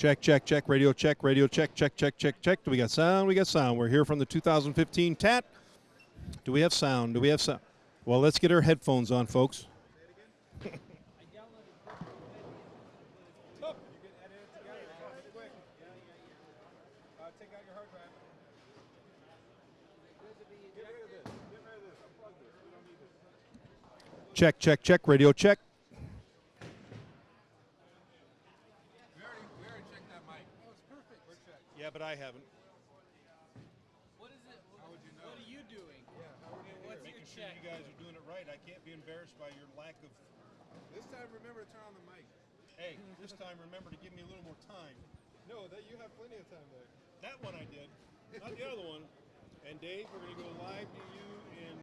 Check, check, check, radio check, check, check, check, check. Do we got sound? We got sound. We're here from the 2015 TAT. Do we have sound? Do we have sound? Well, let's get our headphones on, folks. Check, check, check, radio check. We already checked that mic. Oh, it's perfect. We're checked. Yeah, but I haven't. What is it? How would you know? What are you doing? Yeah, how would you What's hear? your Making sure check? you guys are doing it right. I can't be embarrassed by your lack of. This time, remember to turn on the mic. Hey, this time remember to give me a little more time. No, that you have plenty of time there. That one I did, not the other one. And Dave, we're going to go live to you in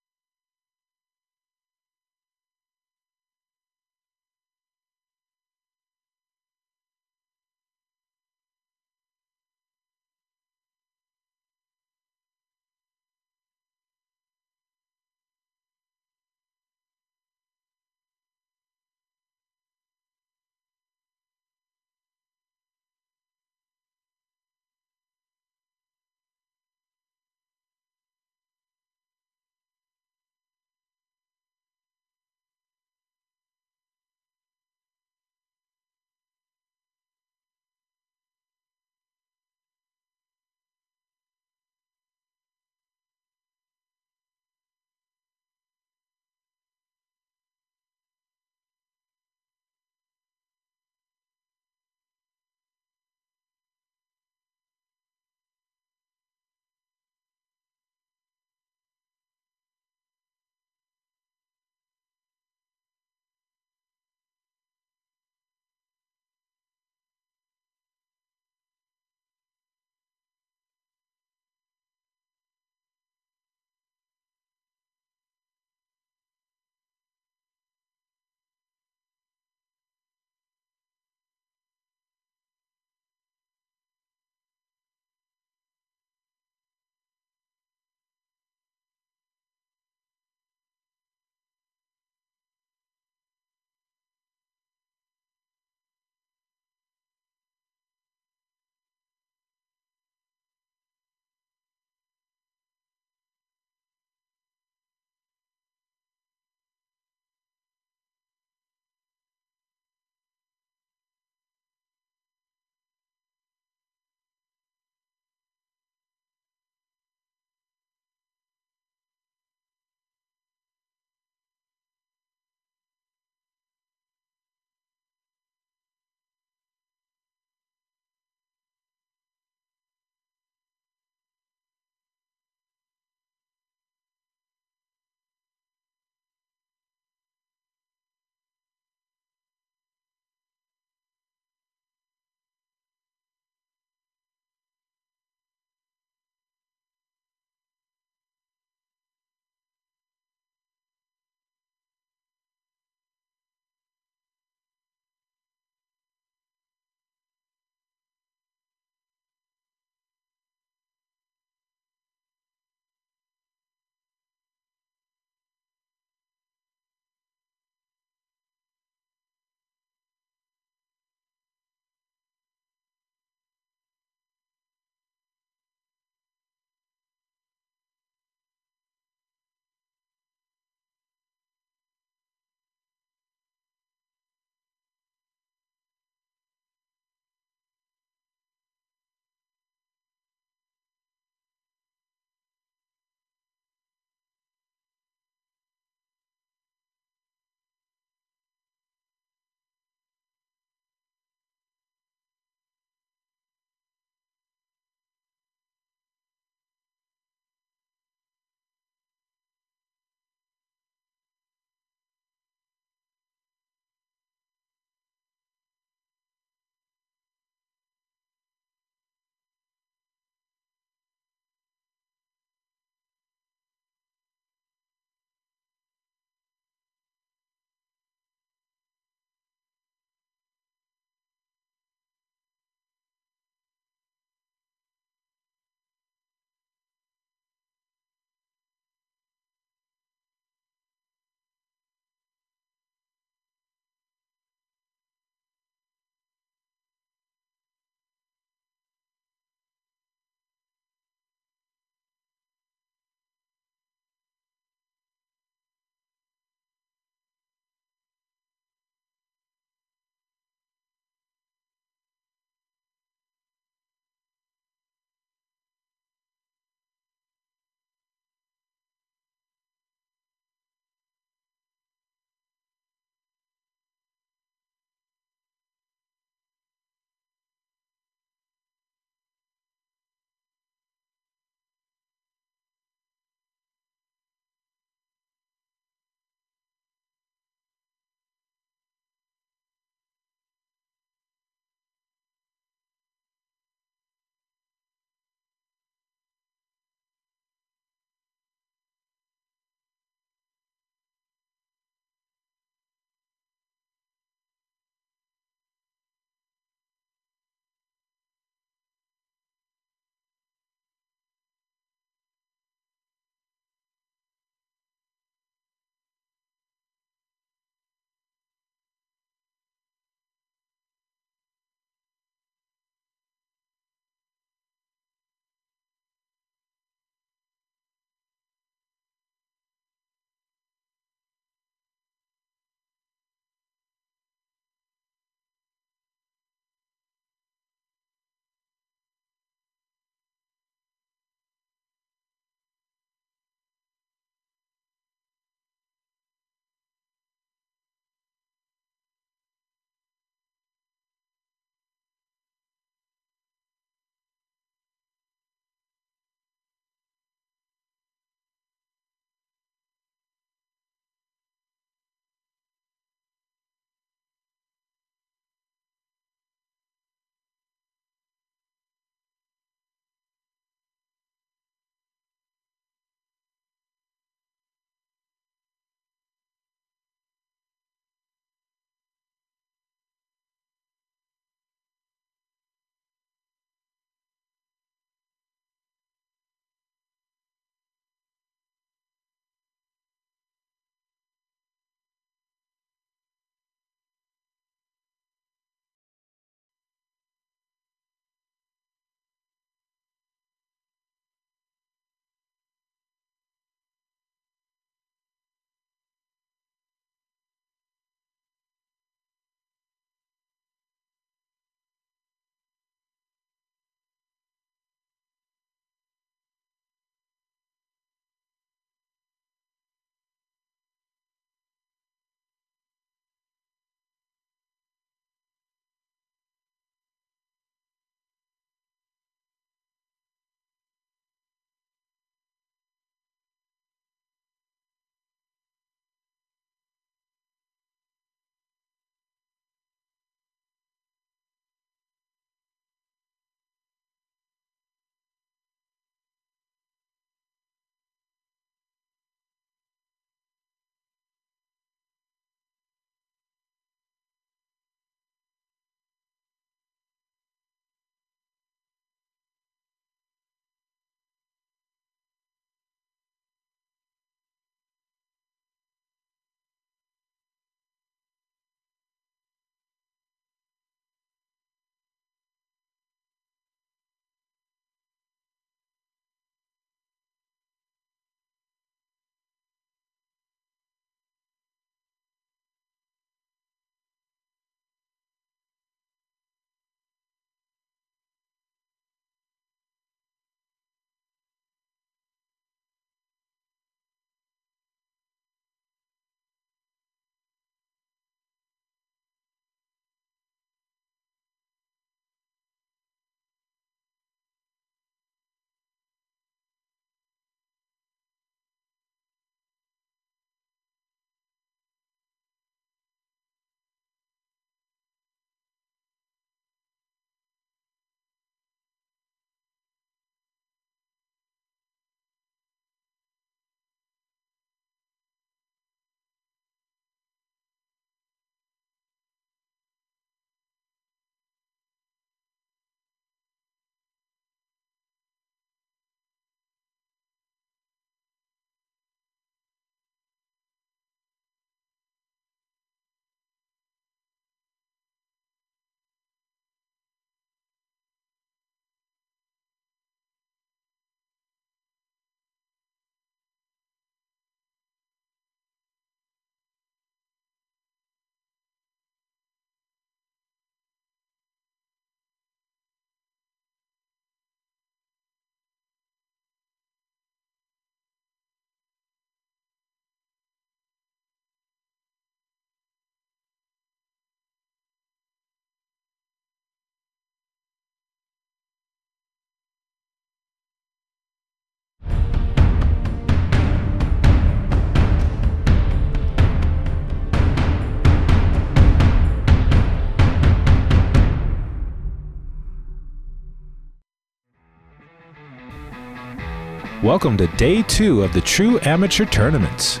Welcome to Day 2 of the True Amateur Tournaments.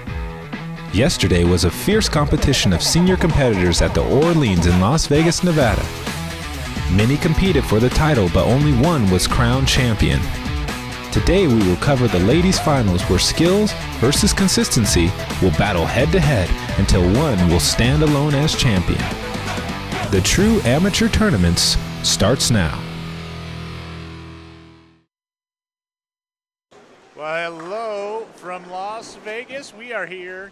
Yesterday was a fierce competition of senior competitors at the Orleans in Las Vegas, Nevada. Many competed for the title, but only one was crowned champion. Today we will cover the ladies' finals where skills versus consistency will battle head-to-head until one will stand alone as champion. The True Amateur Tournaments starts now. Well, hello from Las Vegas. We are here,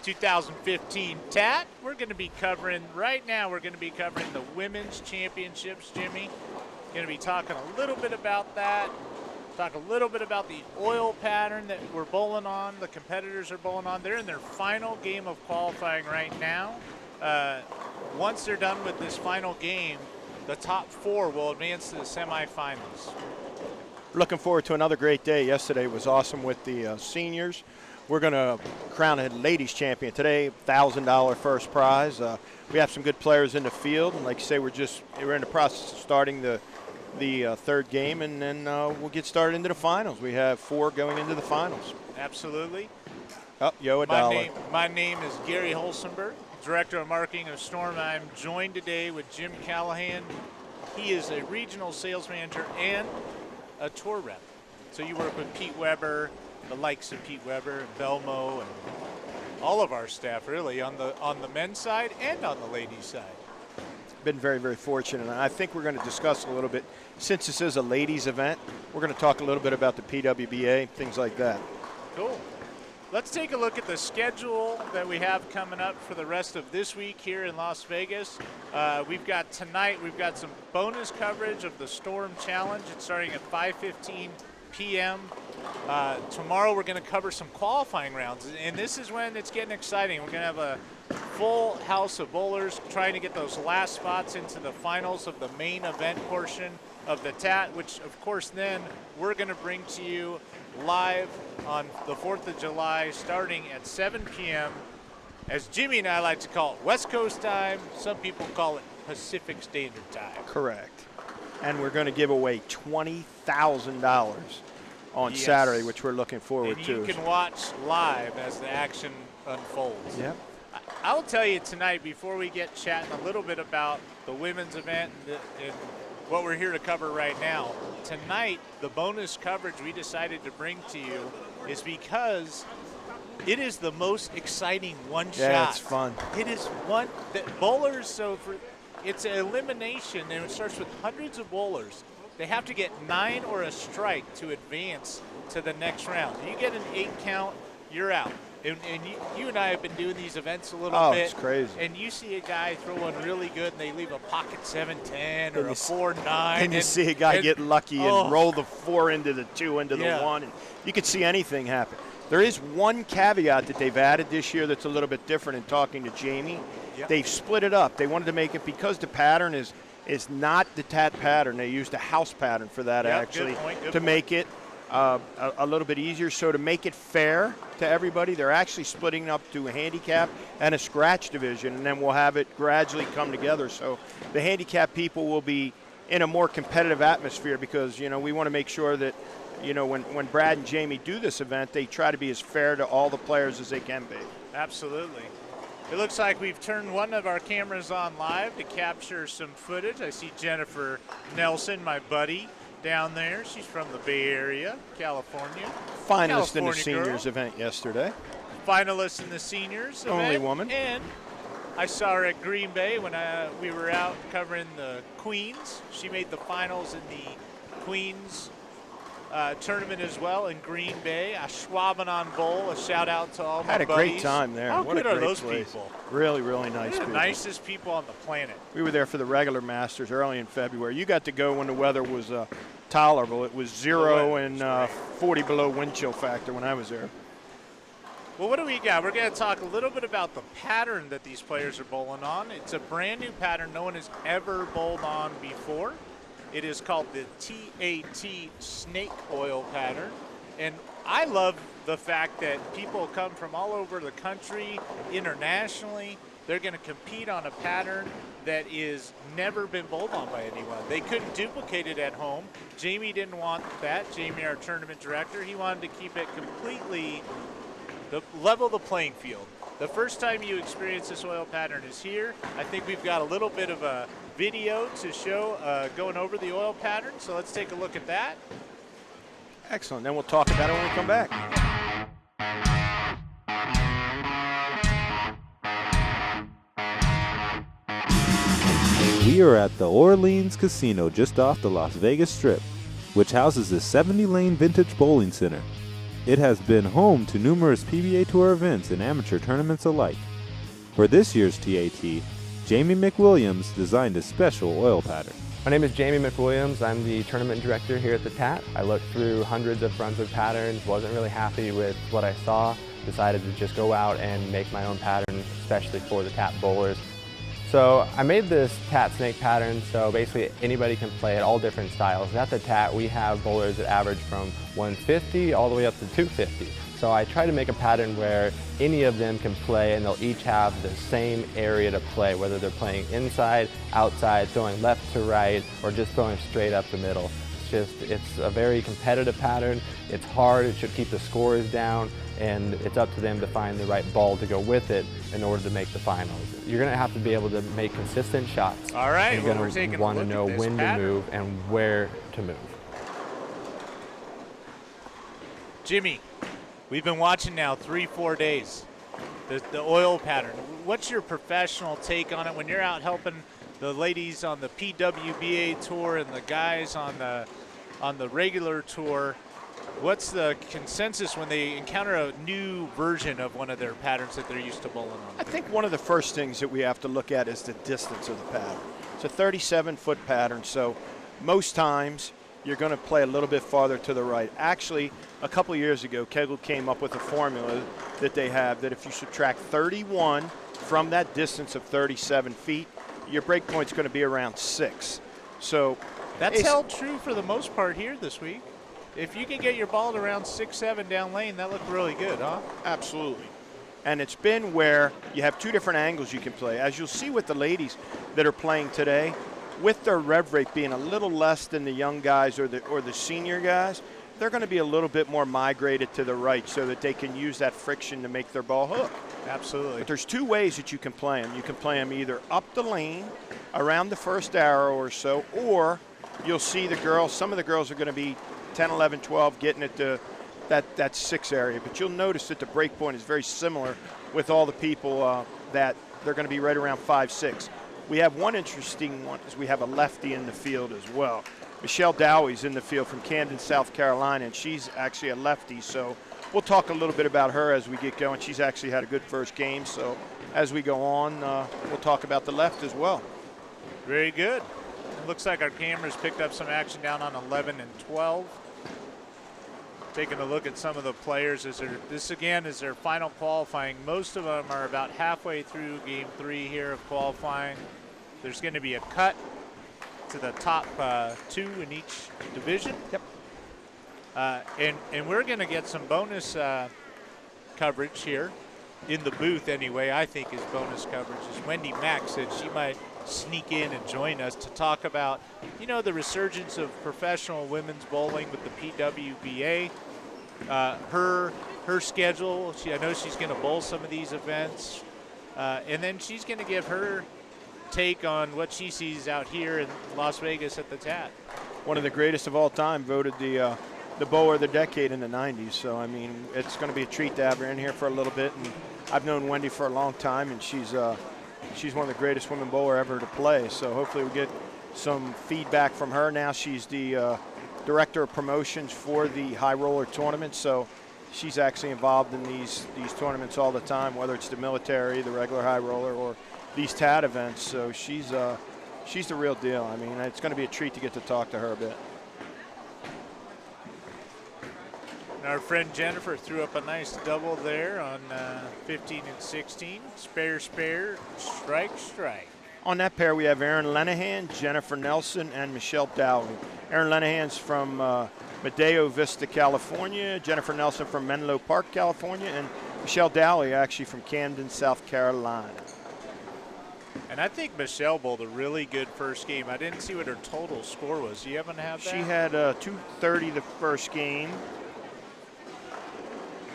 2015 TAT. We're going to be covering, right now, we're going to be covering the women's championships, Jimmy. Going to be talking a little bit about that. Talk a little bit about the oil pattern that we're bowling on, the competitors are bowling on. They're in their final game of qualifying right now. Once they're done with this final game, the top 4 will advance to the semifinals. Looking forward to another great day. Yesterday was awesome with the seniors. We're going to crown a ladies champion today, $1,000 first prize. We have some good players in the field, and like you say, we're in the process of starting the third game, and then we'll get started into the finals. We have 4 going into the finals. Absolutely. Oh, yo, My name is Gary Holsenberg, Director of Marketing of Storm. I'm joined today with Jim Callahan. He is a regional sales manager and a tour rep. So you work with Pete Weber, the likes of Pete Weber and Belmo, and all of our staff really on the men's side and on the ladies' side. Been very, very fortunate, and I think we're going to discuss a little bit, since this is a ladies event, we're going to talk a little bit about the PWBA, things like that. Cool. Let's take a look at the schedule that we have coming up for the rest of this week here in Las Vegas. We've got some bonus coverage of the Storm Challenge. It's starting at 5:15 p.m. Tomorrow we're going to cover some qualifying rounds, and this is when it's getting exciting. We're going to have a full house of bowlers trying to get those last spots into the finals of the main event portion of the TAT, which of course then we're going to bring to you live on the 4th of July starting at 7 p.m. As Jimmy and I like to call it West Coast time. Some people call it Pacific Standard Time. Correct. And we're going to give away $20,000 on Saturday, which we're looking forward to. You can watch live as the action unfolds. Yep. I will tell you tonight, before we get chatting a little bit about the women's event and what we're here to cover right now, tonight the bonus coverage we decided to bring to you is because it is the most exciting one shot. Yeah, it's fun. It is one that bowlers, it's an elimination, and it starts with hundreds of bowlers. They have to get 9 or a strike to advance to the next round. You get an 8 count, you're out. And you and I have been doing these events a little bit. Oh, it's crazy. And you see a guy throw one really good, and they leave a pocket 7-10 or a 4-9. And you see a guy get lucky and roll the 4 into the 2 into the 1. And you could see anything happen. There is one caveat that they've added this year that's a little bit different in talking to Jamie. Yep. They've split it up. They wanted to make it, because the pattern is not the TAT pattern. They used a house pattern for that, actually, to make it a little bit easier. So to make it fair to everybody, they're actually splitting up to a handicap and a scratch division, and then we'll have it gradually come together. So the handicap people will be in a more competitive atmosphere, because, we want to make sure that, when Brad and Jamie do this event, they try to be as fair to all the players as they can be. Absolutely. It looks like we've turned one of our cameras on live to capture some footage. I see Jennifer Nelson, my buddy, down there. She's from the Bay Area, California. Finalist in the seniors event yesterday. Finalist in the seniors event. Only woman. And I saw her at Green Bay when we were out covering the Queens. She made the finals in the Queens tournament as well in Green Bay. A Schwabenon Bowl. A shout out to all my buddies. Had a great time there. How what good a are great those place. people? Really, really nice They're people. the nicest people on the planet. We were there for the regular Masters early in February. You got to go when the weather was tolerable. It was 0 and 40 below wind chill factor when I was there. Well, what do we got? We're going to talk a little bit about the pattern that these players are bowling on. It's a brand new pattern no one has ever bowled on before. It is called the TAT snake oil pattern. And I love the fact that people come from all over the country, internationally, They're going to compete on a pattern that is never been bowled on by anyone. They couldn't duplicate it at home. Jamie didn't want that. Jamie, our tournament director, he wanted to keep it completely level the playing field. The first time you experience this oil pattern is here. I think we've got a little bit of a video to show going over the oil pattern, so let's take a look at that. Excellent. Then we'll talk about it when we come back. We are at the Orleans Casino just off the Las Vegas Strip, which houses the 70-lane vintage bowling center. It has been home to numerous PBA Tour events and amateur tournaments alike. For this year's TAT, Jamie McWilliams designed a special oil pattern. My name is Jamie McWilliams. I'm the tournament director here at the TAT. I looked through hundreds of Brunswick patterns, wasn't really happy with what I saw, decided to just go out and make my own pattern, especially for the TAT bowlers. So I made this TAT snake pattern, so basically anybody can play it, all different styles. At the TAT, we have bowlers that average from 150 all the way up to 250. So I try to make a pattern where any of them can play and they'll each have the same area to play, whether they're playing inside, outside, throwing left to right, or just throwing straight up the middle. It's a very competitive pattern. It's hard, it should keep the scores down, and it's up to them to find the right ball to go with it in order to make the finals. You're going to have to be able to make consistent shots. All right, you're going to want to know when to move and where to move. Jimmy, we've been watching now 3-4 days, the oil pattern. What's your professional take on it when you're out helping the ladies on the PWBA tour and the guys on the regular tour? What's the consensus when they encounter a new version of one of their patterns that they're used to bowling on? I think one of the first things that we have to look at is the distance of the pattern. It's a 37-foot pattern, so most times you're going to play a little bit farther to the right. Actually, a couple years ago, Kegel came up with a formula that they have that if you subtract 31 from that distance of 37 feet, your break point's going to be around 6. So that's held true for the most part here this week. If you can get your ball at around 6-7 down lane, that looked really good, huh? Absolutely. And it's been where you have two different angles you can play. As you'll see with the ladies that are playing today, with their rev rate being a little less than the young guys or the senior guys, they're going to be a little bit more migrated to the right so that they can use that friction to make their ball hook. Absolutely. But there's two ways that you can play them. You can play them either up the lane, around the first arrow or so, or you'll see the girls, some of the girls are going to be 10, 11, 12, getting it to that 6 area. But you'll notice that the break point is very similar with all the people that they're going to be right around 5, 6. We have one interesting one is we have a lefty in the field as well. Michelle Dowie's in the field from Camden, South Carolina, and she's actually a lefty. So we'll talk a little bit about her as we get going. She's actually had a good first game. So as we go on, we'll talk about the left as well. Very good. It looks like our cameras picked up some action down on 11 and 12. Taking a look at some of the players, this again is their final qualifying. Most of them are about halfway through game 3 here of qualifying. There's going to be a cut to the top 2 in each division. Yep. And we're going to get some bonus coverage here in the booth anyway. I think is bonus coverage. As Wendy Mack said, she might sneak in and join us to talk about, you know, the resurgence of professional women's bowling with the PWBA. Her schedule. I know she's going to bowl some of these events, and then she's going to give her take on what she sees out here in Las Vegas at the TAT. One of the greatest of all time, voted the bowler of the decade in the 90s. So I mean, it's going to be a treat to have her in here for a little bit. And I've known Wendy for a long time, and she's one of the greatest women bowler ever to play. So hopefully we get some feedback from her. Now she's the director of promotions for the high roller tournament. So she's actually involved in these tournaments all the time, whether it's the military, the regular high roller, or these TAT events. So she's the real deal. I mean, it's going to be a treat to get to talk to her a bit. And our friend Jennifer threw up a nice double there on 15 and 16. Spare, strike, strike. On that pair, we have Erin Lenahan, Jennifer Nelson, and Michelle Dowley. Erin Lenahan's from Medeo Vista, California. Jennifer Nelson from Menlo Park, California. And Michelle Dowley actually from Camden, South Carolina. And I think Michelle bowled a really good first game. I didn't see what her total score was. Do you happen to have that? She had 230 the first game.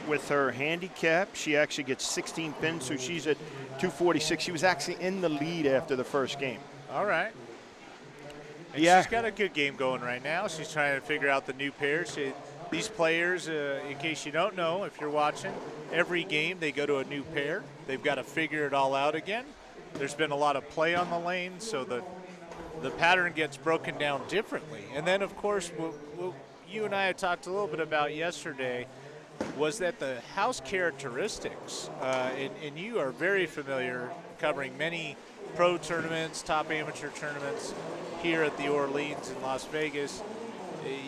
With her handicap, she actually gets 16 pins, so she's at 246. She was actually in the lead after the first game. All right. And Yeah. she's got a good game going right now. She's trying to figure out the new pairs. These players, in case you don't know, if you're watching, every game they go to a new pair. They've got to figure it all out again. There's been a lot of play on the lane, so the pattern gets broken down differently. And then, of course, what you and I had talked a little bit about yesterday was that the house characteristics, and you are very familiar covering many pro tournaments, top amateur tournaments here at the Orleans in Las Vegas.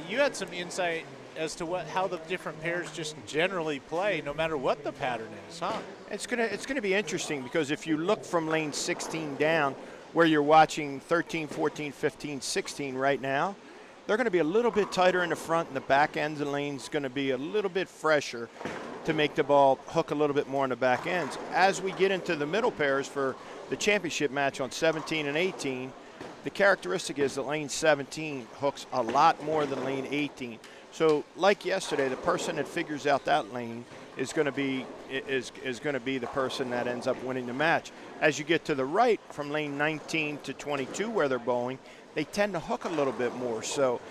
You had some insight as to how the different pairs just generally play, no matter what the pattern is, huh? It's gonna be interesting because if you look from lane 16 down, where you're watching 13, 14, 15, 16 right now, they're going to be a little bit tighter in the front, and the back ends of the lane's going to be a little bit fresher to make the ball hook a little bit more in the back ends. As we get into the middle pairs for the championship match on 17 and 18, the characteristic is that lane 17 hooks a lot more than lane 18. So, like yesterday, the person that figures out that lane is going to be the person that ends up winning the match. As you get to the right, from lane 19 to 22, where they're bowling, they tend to hook a little bit more. So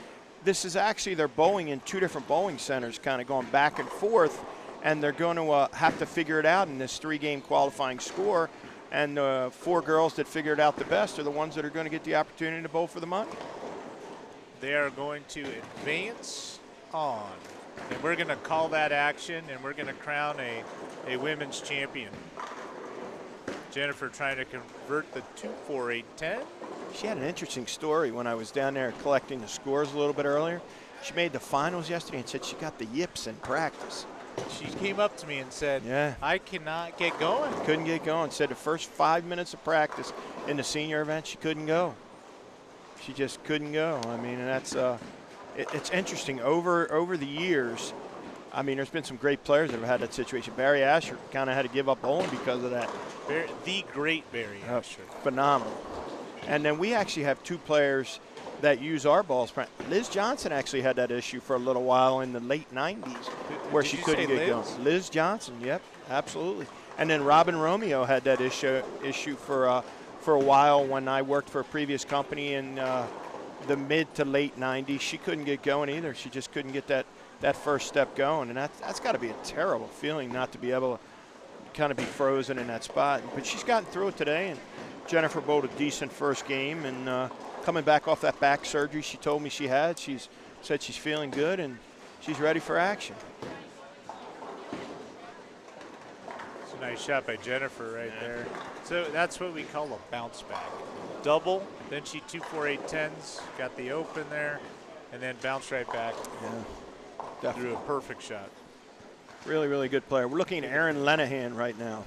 this is actually, they're bowling in two different bowling centers, kind of going back and forth, and they're going to have to figure it out in this 3-game qualifying score. And the 4 girls that figure it out the best are the ones that are going to get the opportunity to bowl for the money. They are going to advance on. And we're going to call that action, and we're going to crown a women's champion. Jennifer trying to convert the 2-4-8-10. She had an interesting story when I was down there collecting the scores a little bit earlier. She made the finals yesterday and said she got the yips in practice. She came up to me and said, Yeah. I cannot get going. Couldn't get going. Said the first 5 minutes of practice in the senior event, she couldn't go. She just couldn't go. I mean, and that's it's interesting. Over the years, I mean, there's been some great players that have had that situation. Barry Asher kind of had to give up bowling because of that. The great Barry Asher. Phenomenal. And then we actually have 2 players that use our balls. Liz Johnson actually had that issue for a little while in the late 90s where she couldn't get going. Liz Johnson, yep, absolutely. And then Robin Romeo had that issue for a while when I worked for a previous company in the mid to late 90s. She couldn't get going either. She just couldn't get that first step going. And that's got to be a terrible feeling not to be able to kind of be frozen in that spot. But she's gotten through it today, and Jennifer bowled a decent first game, and coming back off that back surgery she told me she had, she's said she's feeling good and she's ready for action. It's a nice shot by Jennifer right there. So that's what we call a bounce back. Double, then she 2-4-8-10s, got the open there, and then bounced right back. Yeah, Threw definitely. a perfect shot. Really, really good player. We're looking at Erin Lenahan right now.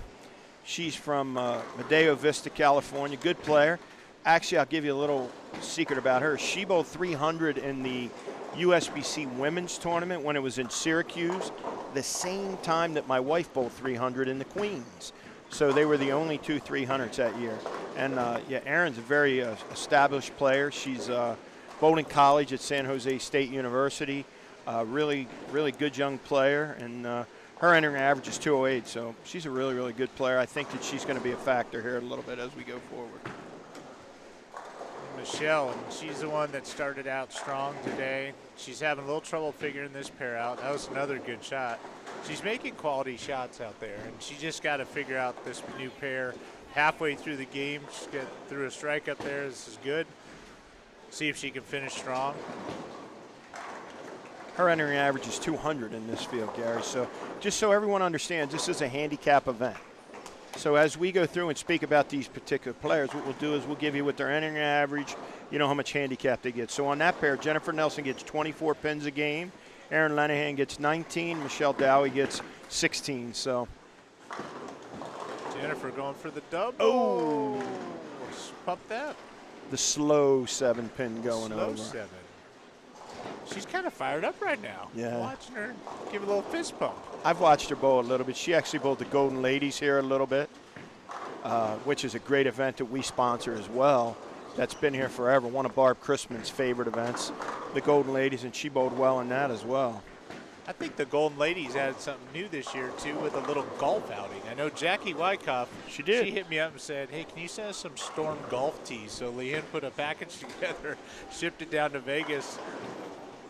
She's from Medeo Vista, California. Good player. Actually, I'll give you a little secret about her. She bowled 300 in the USBC women's tournament when it was in Syracuse, the same time that my wife bowled 300 in the Queens. So they were the only 2 300s that year. And yeah, Erin's a very established player. She's bowled in college at San Jose State University. Really, really good young player, and her entering average is 208, so she's a really, really good player. I think that she's going to be a factor here a little bit as we go forward. Michelle, and she's the one that started out strong today. She's having a little trouble figuring this pair out. That was another good shot. She's making quality shots out there, and she just got to figure out this new pair halfway through the game. She's got through a strike up there. This is good. See if she can finish strong. Her entering average is 200 in this field, Gary. So just so everyone understands, this is a handicap event. So as we go through and speak about these particular players, what we'll do is we'll give you what their entering average, you know, how much handicap they get. So on that pair, Jennifer Nelson gets 24 pins a game. Erin Lenahan gets 19. Michelle Dowie gets 16. So Jennifer going for the double. Oh. Pump that. the slow 7-pin going Slow over. 7. She's kind of fired up right now. Yeah. Watching her give a little fist pump. I've watched her bowl a little bit. She actually bowled the Golden Ladies here a little bit. which is a great event that we sponsor as well. That's been here forever. One of Barb Christman's favorite events, the Golden Ladies, and she bowled well in that as well. I think the Golden Ladies added something new this year, too, with a little golf outing. I know Jackie Wyckoff, she did. She hit me up and said, hey, can you send us some Storm golf tees? So Leanne put a package together, shipped it down to Vegas.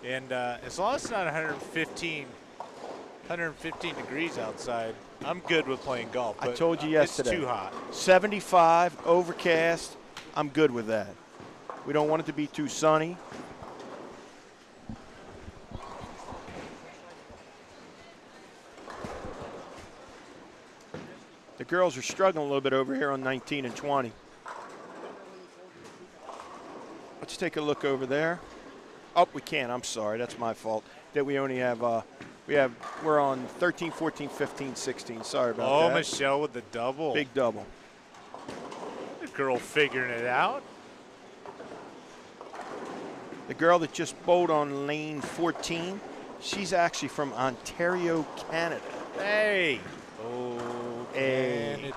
And as long as it's not 115 degrees outside, I'm good with playing golf. I told you yesterday. It's too hot. 75, overcast, I'm good with that. We don't want it to be too sunny. The girls are struggling a little bit over here on 19 and 20. Let's take a look over there. Oh, we can't. I'm sorry. That's my fault. That we only have we're on 13, 14, 15, 16. Sorry about that. Oh, Michelle with the double. Big double. The girl figuring it out. The girl that just bowled on lane 14, she's actually from Ontario, Canada. Hey. Oh, Hey. Canada.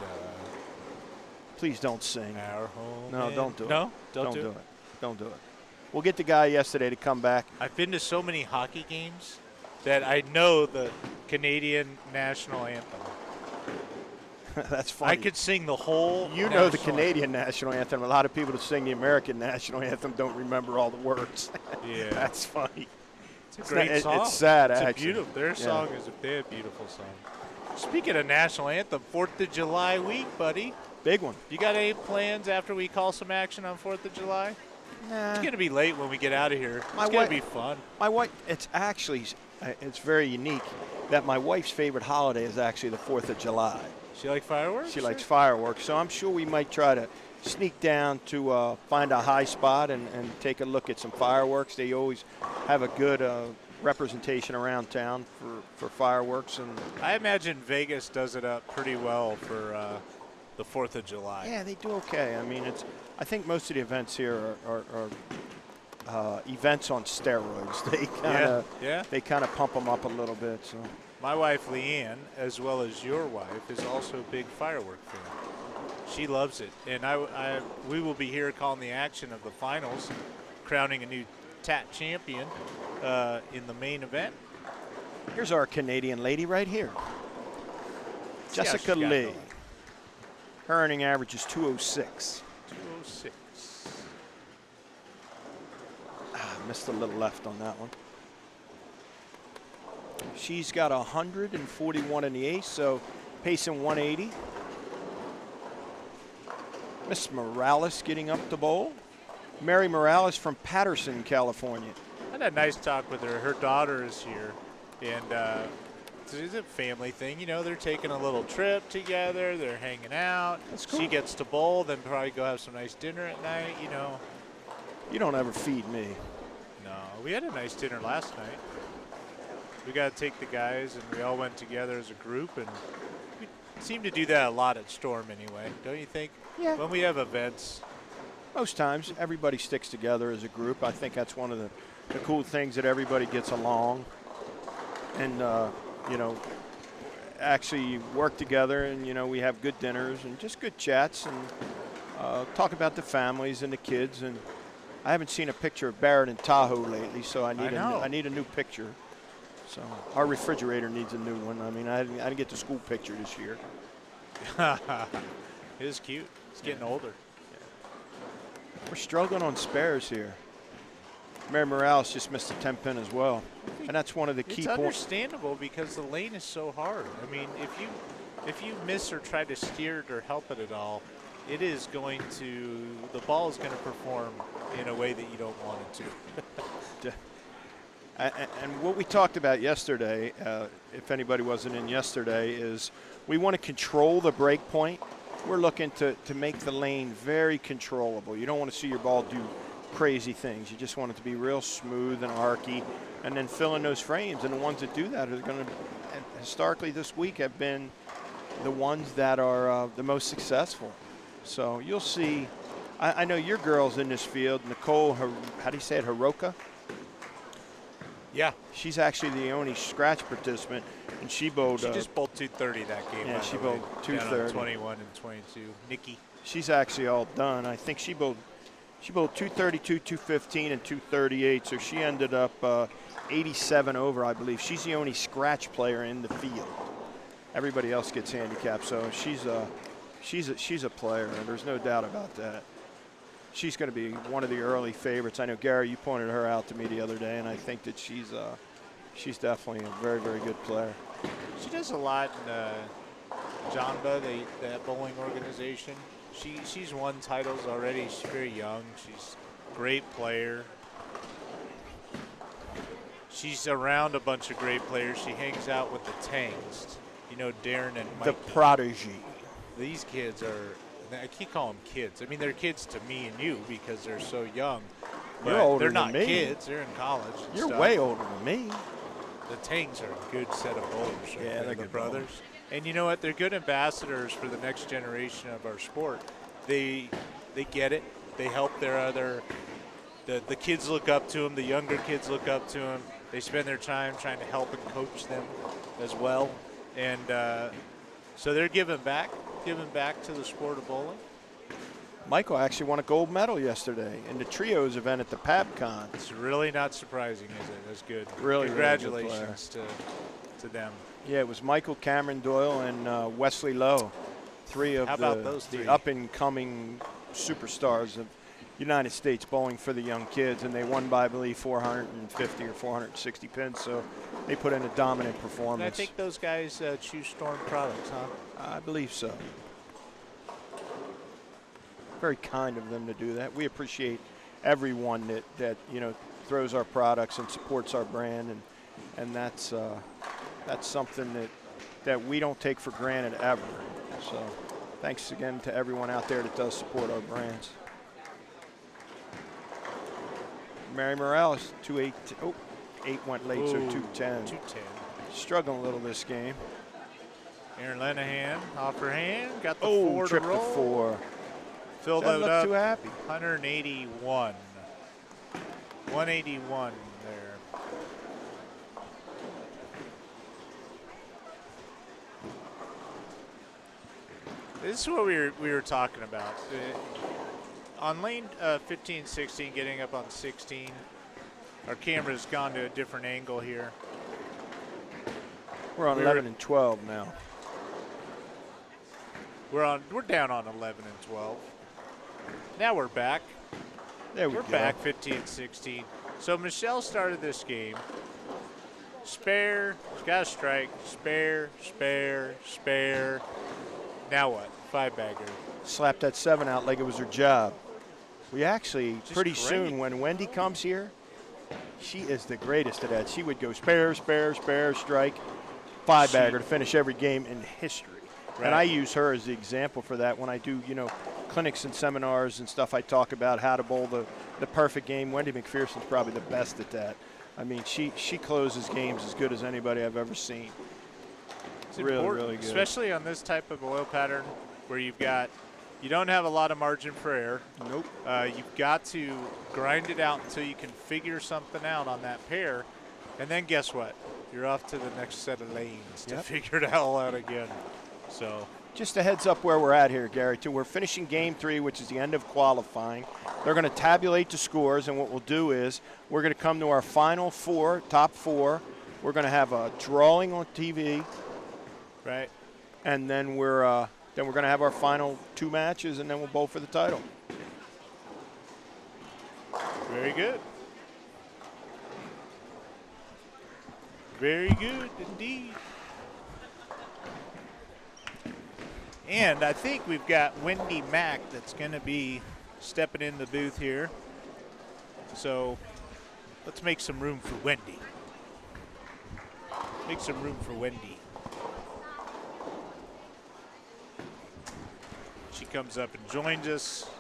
Please don't sing. Our home. No, don't do it. No, Don't do it. Don't do it. We'll get the guy yesterday to come back. I've been to so many hockey games that I know the Canadian national anthem. That's funny. I could sing the whole. You know the national Canadian national anthem. A lot of people that sing the American national anthem don't remember all the words. Yeah, That's funny. it's a great song. It's sad, It's actually. a beautiful. Their song is a beautiful song. Speaking of national anthem, 4th of July week, buddy. Big one. You got any plans after we call some action on 4th of July? Nah. It's gonna be late when we get out of here. It's My gonna wife- be fun. My wife, it's very unique that my wife's favorite holiday is actually the 4th of July. She like fireworks? She likes fireworks, so I'm sure we might try to sneak down to find a high spot and take a look at some fireworks. They always have a good representation around town for fireworks. And I imagine Vegas does it up pretty well for the 4th of July. yeah, they do okay. I mean, I think most of the events here are events on steroids. They kind of pump them up a little bit. So My wife Leanne, as well as your wife, is also a big firework fan. She loves it, and we will be here calling the action of the finals, crowning a new TAT champion in the main event. here's our Canadian lady right here, See how she Jessica got Lee. going. Her earning average is 206. 206. Missed a little left on that one. She's got 141 in the ace, so pacing 180. Miss Morales getting up to bowl. Mary Morales from Patterson, California. I had a nice talk with her. Her daughter is here, and it's a family thing. You know, they're taking a little trip together. They're hanging out. That's cool. She gets to bowl, then probably go have some nice dinner at night, you know. You don't ever feed me. No, we had a nice dinner last night. We got to take the guys, and we all went together as a group, and we seem to do that a lot at Storm anyway, don't you think? Yeah. When we have events. Most times, everybody sticks together as a group. I think that's one of the cool things, that everybody gets along and, you know, actually work together, and, you know, we have good dinners and just good chats and talk about the families and the kids. And I haven't seen a picture of Barrett and Tahoe lately, so I need a new picture. So our refrigerator needs a new one. I mean, I didn't get the school picture this year. It is cute. It's getting older. We're struggling on spares here. Mary Morales just missed a 10 pin as well, and that's one of the key It's points. understandable because the lane is so hard. I mean, if you miss or try to steer it or help it at all, it is going to, the ball is going to perform in a way that you don't want it to. And what we talked about yesterday, if anybody wasn't in yesterday, is we want to control the break point. We're looking to make the lane very controllable. You don't want to see your ball do crazy things. You just want it to be real smooth and archy, and then fill in those frames. And the ones that do that are going to, historically this week, have been the ones that are the most successful. So you'll see. I know your girl's in this field, Nicole, how do you say it, Hiroka? Yeah. She's actually the only scratch participant. And she bowled. She just bowled 230 that game. Yeah, by she the bowled way, 230. down on 21 and 22. Nikki. She's actually all done. I think she bowled 232, 215, and 238. So she ended up 87 over, I believe. She's the only scratch player in the field. Everybody else gets handicapped. So she's a player, and there's no doubt about that. She's going to be one of the early favorites. I know, Gary, you pointed her out to me the other day, and I think that she's definitely a very, very good player. She does a lot in Jonba, that bowling organization. She's won titles already. She's very young. She's a great player. She's around a bunch of great players. She hangs out with the Tangs. You know, Darren and Mike. The prodigy. These kids are, I keep calling them kids. I mean, they're kids to me and you because they're so young. But You're older they're not than me. kids. They're in college. and You're stuff. way older than me. The Tangs are a good set of bowlers. Right Yeah, there, they're the good brothers. bowlers. And you know what? They're good ambassadors for the next generation of our sport. They get it. They help their other. The kids look up to them. The younger kids look up to them. They spend their time trying to help and coach them as well. And so they're giving back to the sport of bowling. Michael actually won a gold medal yesterday in the trios event at the PABCon. It's really not surprising, is it? That's good. Really, Congratulations to them. Yeah, it was Michael, Cameron Doyle, and Wesley Lowe. Three of How about those three? the up-and-coming superstars of United States bowling for the young kids, and they won by, I believe, 450 or 460 pins, so they put in a dominant And performance. I think those guys choose Storm products, huh? I believe so. Very kind of them to do that. We appreciate everyone that throws our products and supports our brand, and that's something that we don't take for granted ever. So thanks again to everyone out there that does support our brands. Mary Morales, 2-8. Oh, 8 went late, so 210. 210. Struggling a little this game. Aaron Lenahan off her hand, got the Oh, four to tripped the roll. 4. Filled Doesn't it look up. too happy. 181. 181 there. This is what we were talking about. On lane 15, 16, getting up on 16, our camera's gone to a different angle here. We're on 11 and 12 now. We're down on 11 and 12. Now we're back. There we We're go. back 15, 16. So Michelle started this game. Spare, she's got a strike. Spare, spare, spare. Now what? 5-bagger. Slapped that 7 out like it was her job. We actually, Just pretty great. soon, when Wendy comes here, she is the greatest at that. She would go spare, spare, spare, strike, 5-bagger to finish every game in history. Right. And I use her as the example for that when I do, clinics and seminars and stuff. I talk about how to bowl the perfect game. Wendy McPherson's probably the best at that. I mean, she closes games as good as anybody I've ever seen. It's really, important, really good. especially on this type of oil pattern where you don't have a lot of margin for error. Nope. You've got to grind it out until you can figure something out on that pair. And then guess what? You're off to the next set of lanes to figure it all out again. So just a heads up where we're at here, Gary, too. We're finishing game 3, which is the end of qualifying. They're going to tabulate the scores, and what we'll do is we're going to come to our final 4, top 4. We're going to have a drawing on TV. Right. And then we're going to have our final 2 matches, and then we'll bowl for the title. Very good. Very good indeed. And I think we've got Wendy Mack that's going to be stepping in the booth here. So let's make some room for Wendy. Make some room for Wendy. She comes up and joins us.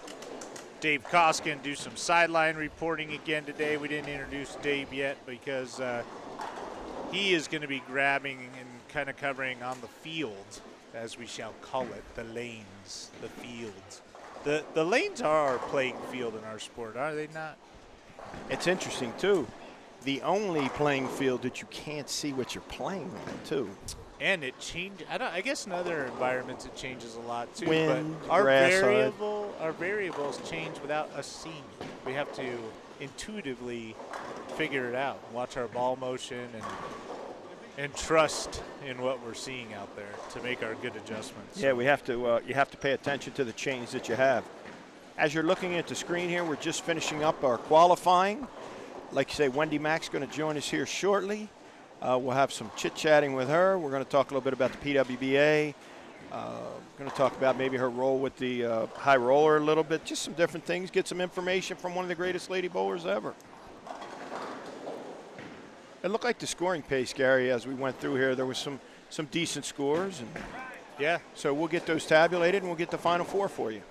Dave Koskin do some sideline reporting again today. We didn't introduce Dave yet because he is going to be grabbing and kind of covering on the field, as we shall call it, the lanes, the fields. The lanes are our playing field in our sport, are they not? It's interesting, too. the only playing field that you can't see what you're playing on, too. And it changed. I guess in other environments it changes a lot too. Wind, but our grass, variables change without us seeing it. We have to intuitively figure it out. Watch our ball motion and trust in what we're seeing out there to make our good adjustments. Yeah, we have to. You have to pay attention to the change that you have. As you're looking at the screen here, we're just finishing up our qualifying. Like you say, Wendy Mac's going to join us here shortly. We'll have some chit-chatting with her. We're going to talk a little bit about the PWBA. Going to talk about maybe her role with the high roller a little bit, just some different things, get some information from one of the greatest lady bowlers ever. It looked like the scoring pace, Gary, as we went through here, there was some decent scores. And yeah. So we'll get those tabulated and we'll get the final four for you.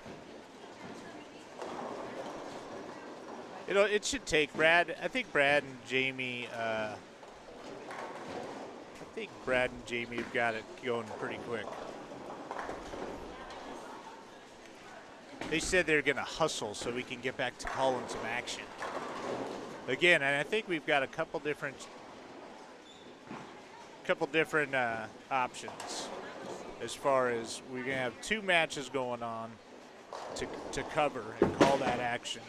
It should take Brad. I think Brad and Jamie. Have got it going pretty quick. They said they're going to hustle so we can get back to calling some action. Again, and I think we've got a couple different options as far as we're going to have 2 matches going on to cover and call that action.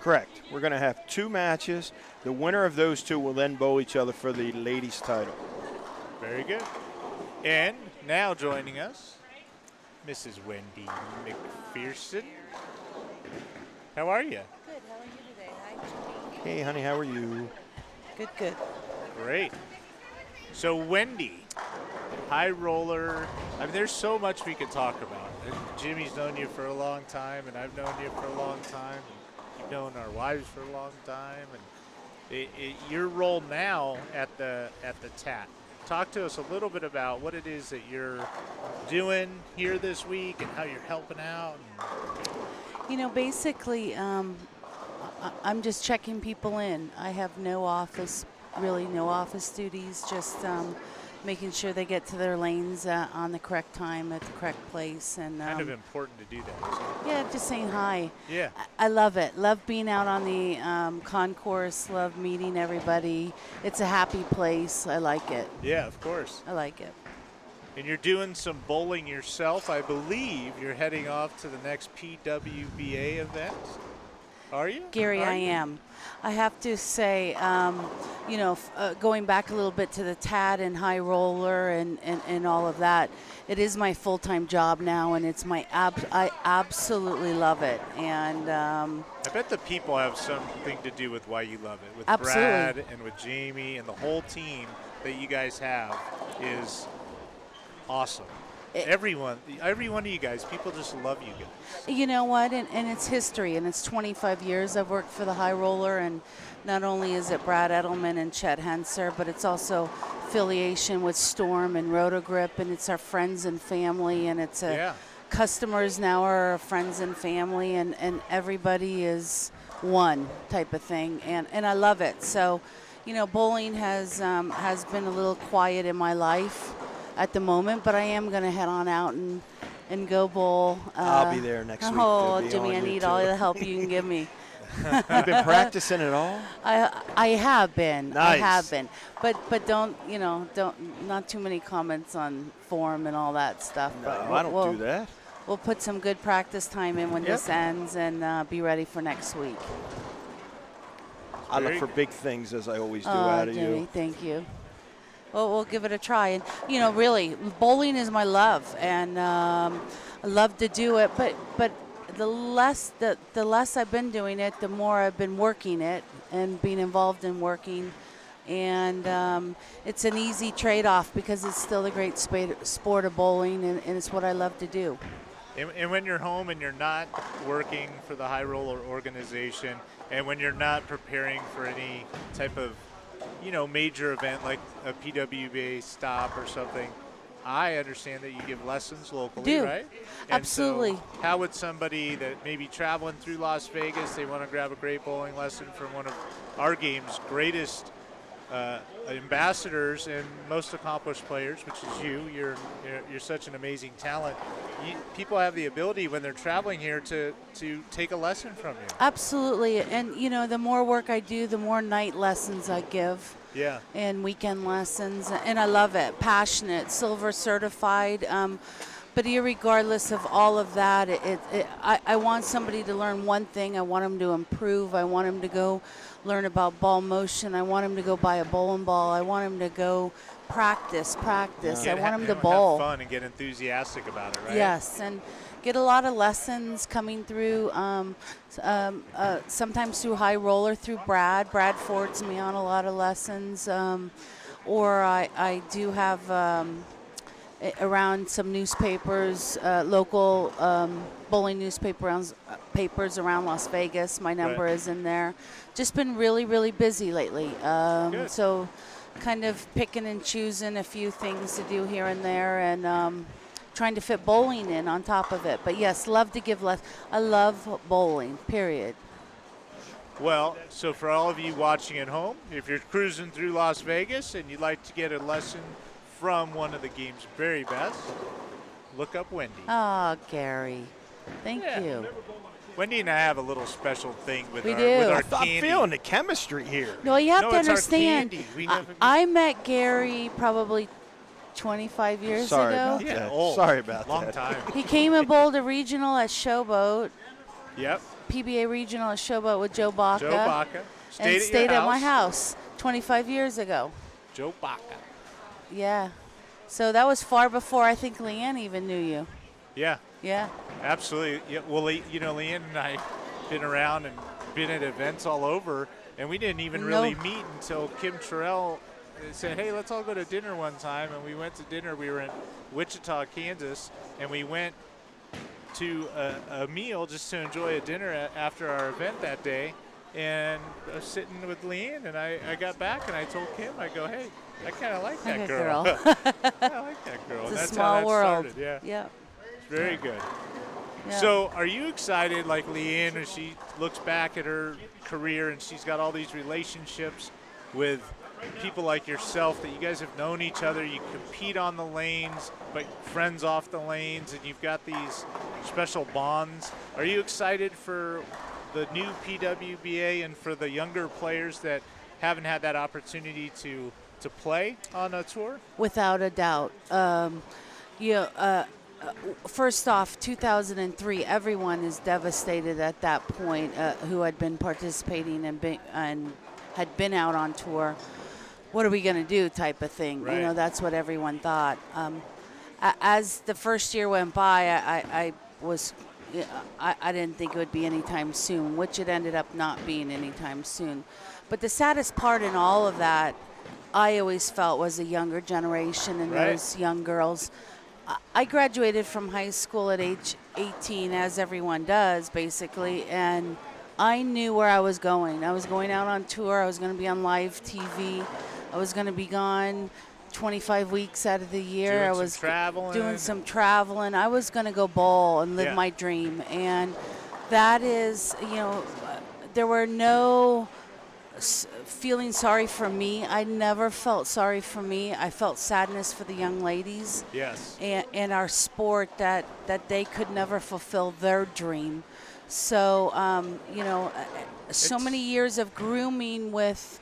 Correct. We're going to have 2 matches. The winner of those 2 will then bowl each other for the ladies' title. Very good. And now joining us, Mrs. Wendy McPherson. How are you? Good. How are you today? Hi, Jimmy. Hey, honey, how are you? Good, good. Great. So Wendy, high roller. I mean, there's so much we could talk about. And Jimmy's known you for a long time, and I've known you for a long time. You've known our wives for a long time, and your role now at the TAT. Talk to us a little bit about what it is that you're doing here this week and how you're helping out. You know, basically, I'm just checking people in. I have no office duties, just making sure they get to their lanes on the correct time at the correct place. And kind of important to do that, isn't it? Yeah, just saying hi. Yeah. I love it. Love being out on the concourse. Love meeting everybody. It's a happy place. I like it. Yeah, of course. I like it. And you're doing some bowling yourself. I believe you're heading off to the next PWBA event. Are you? Gary, I am. I have to say, going back a little bit to the TAT and high roller and all of that, it is my full-time job now, and it's I absolutely love it. And I bet the people have something to do with why you love it. With absolutely. Brad and with Jamie and the whole team that you guys have is awesome. Every one of you guys, people just love you guys. You know what? And it's history, and it's 25 years I've worked for the high roller, and not only is it Brad Edelman and Chet Henser, but it's also affiliation with Storm and Rotogrip, and it's our friends and family, and it's customers now are our friends and family, and everybody is one type of thing, and I love it. So, bowling has been a little quiet in my life at the moment, but I am going to head on out and go bowl. I'll be there next week. Oh, Jimmy, I need all the help you can give me. You've been practicing at all? I have been. Nice. I have been. But don't not too many comments on form and all that stuff. No, but I don't do that. We'll put some good practice time in when this ends and be ready for next week. I look for big things, as I always do, out of Jimmy, you. thank you. Well, we'll give it a try. And, really, bowling is my love, and I love to do it. But the less I've been doing it, the more I've been working it and being involved in working. And it's an easy trade-off because it's still a great sport of bowling, and it's what I love to do. And when you're home and you're not working for the high roller organization, and when you're not preparing for any type of major event like a PWBA stop or something, I understand that you give lessons locally, right? And absolutely. So how would somebody that may be traveling through Las Vegas, they want to grab a great bowling lesson from one of our game's greatest ambassadors and most accomplished players, which is you. You're such an amazing talent. People have the ability when they're traveling here to take a lesson from you. Absolutely. And, you know, the more work I do, the more night lessons I give. Yeah. And weekend lessons. And I love it. Passionate, silver certified. But irregardless of all of that, I want somebody to learn one thing. I want them to improve. I want them to go learn about ball motion. I want them to go buy a bowling ball. I want them to go practice. I want them to bowl. Have fun and get enthusiastic about it, right? Yes, and get a lot of lessons coming through, sometimes through high roller, through Brad. Brad forwards me on a lot of lessons. Or I do have around some newspapers, local bowling papers around Las Vegas. My number is in there. Just been really, really busy lately. So kind of picking and choosing a few things to do here and there, and trying to fit bowling in on top of it. But yes, love to give lessons. I love bowling, period. Well, so for all of you watching at home, if you're cruising through Las Vegas and you'd like to get a lesson from one of the game's very best, look up Wendy. Oh, Gary. Thank you. Wendy and I have a little special thing with our candy. I'm feeling the chemistry here. No, you have to it's our understand. candy. I met Gary probably 25 years Sorry ago. about that. old. Sorry about Long that. time. He came and bowled a regional at Showboat, Yep. PBA regional at Showboat with Joe Baca. Joe Baca. And stayed at my house 25 years ago. Joe Baca. Yeah. So that was far before I think Leanne even knew you. Yeah. Yeah. Absolutely. Yeah. Well, you know, Leanne and I been around and been at events all over, and we didn't even really meet until Kim Terrell said, hey, let's all go to dinner one time. And we went to dinner. We were in Wichita, Kansas, and we went to a meal just to enjoy a dinner after our event that day. And I was sitting with Leanne, and I got back, and I told Kim, I go, hey, I kind of like that girl. I like that girl. It's and a that's small how that world. started. Yeah. Yeah. It's very good. Yeah. So are you excited, like Leanne, as she looks back at her career and she's got all these relationships with people like yourself that you guys have known each other, you compete on the lanes, but friends off the lanes, and you've got these special bonds. Are you excited for the new PWBA and for the younger players that haven't had that opportunity to play on a tour? Without a doubt. First off, 2003, everyone is devastated at that point who had been participating and had been out on tour. What are we going to do type of thing? Right. You know, that's what everyone thought. As the first year went by, I didn't think it would be anytime soon, which it ended up not being anytime soon. But the saddest part in all of that, I always felt, was the younger generation and those young girls. I graduated from high school at age 18, as everyone does, basically, and I knew where I was going. I was going out on tour. I was going to be on live TV. I was going to be gone 25 weeks out of the year. I was doing some traveling. I was going to go bowl and live my dream. And that is, you know, there were no feeling sorry for me. I never felt sorry for me. I felt sadness for the young ladies. Yes. And our sport that they could never fulfill their dream. So, you know, so many years of grooming with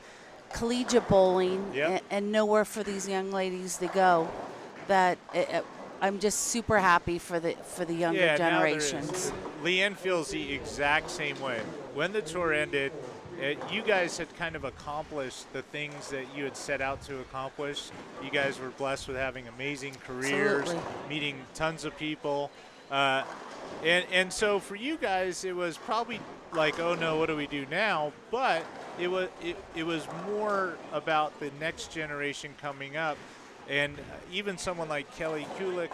collegiate bowling and nowhere for these young ladies to go, that I'm just super happy for the younger generations. Leanne feels the exact same way. When the tour ended, you guys had kind of accomplished the things that you had set out to accomplish. You guys were blessed with having amazing careers, meeting tons of people. And so for you guys, it was probably like, oh no, what do we do now? But it was more about the next generation coming up, and even someone like Kelly Kulik,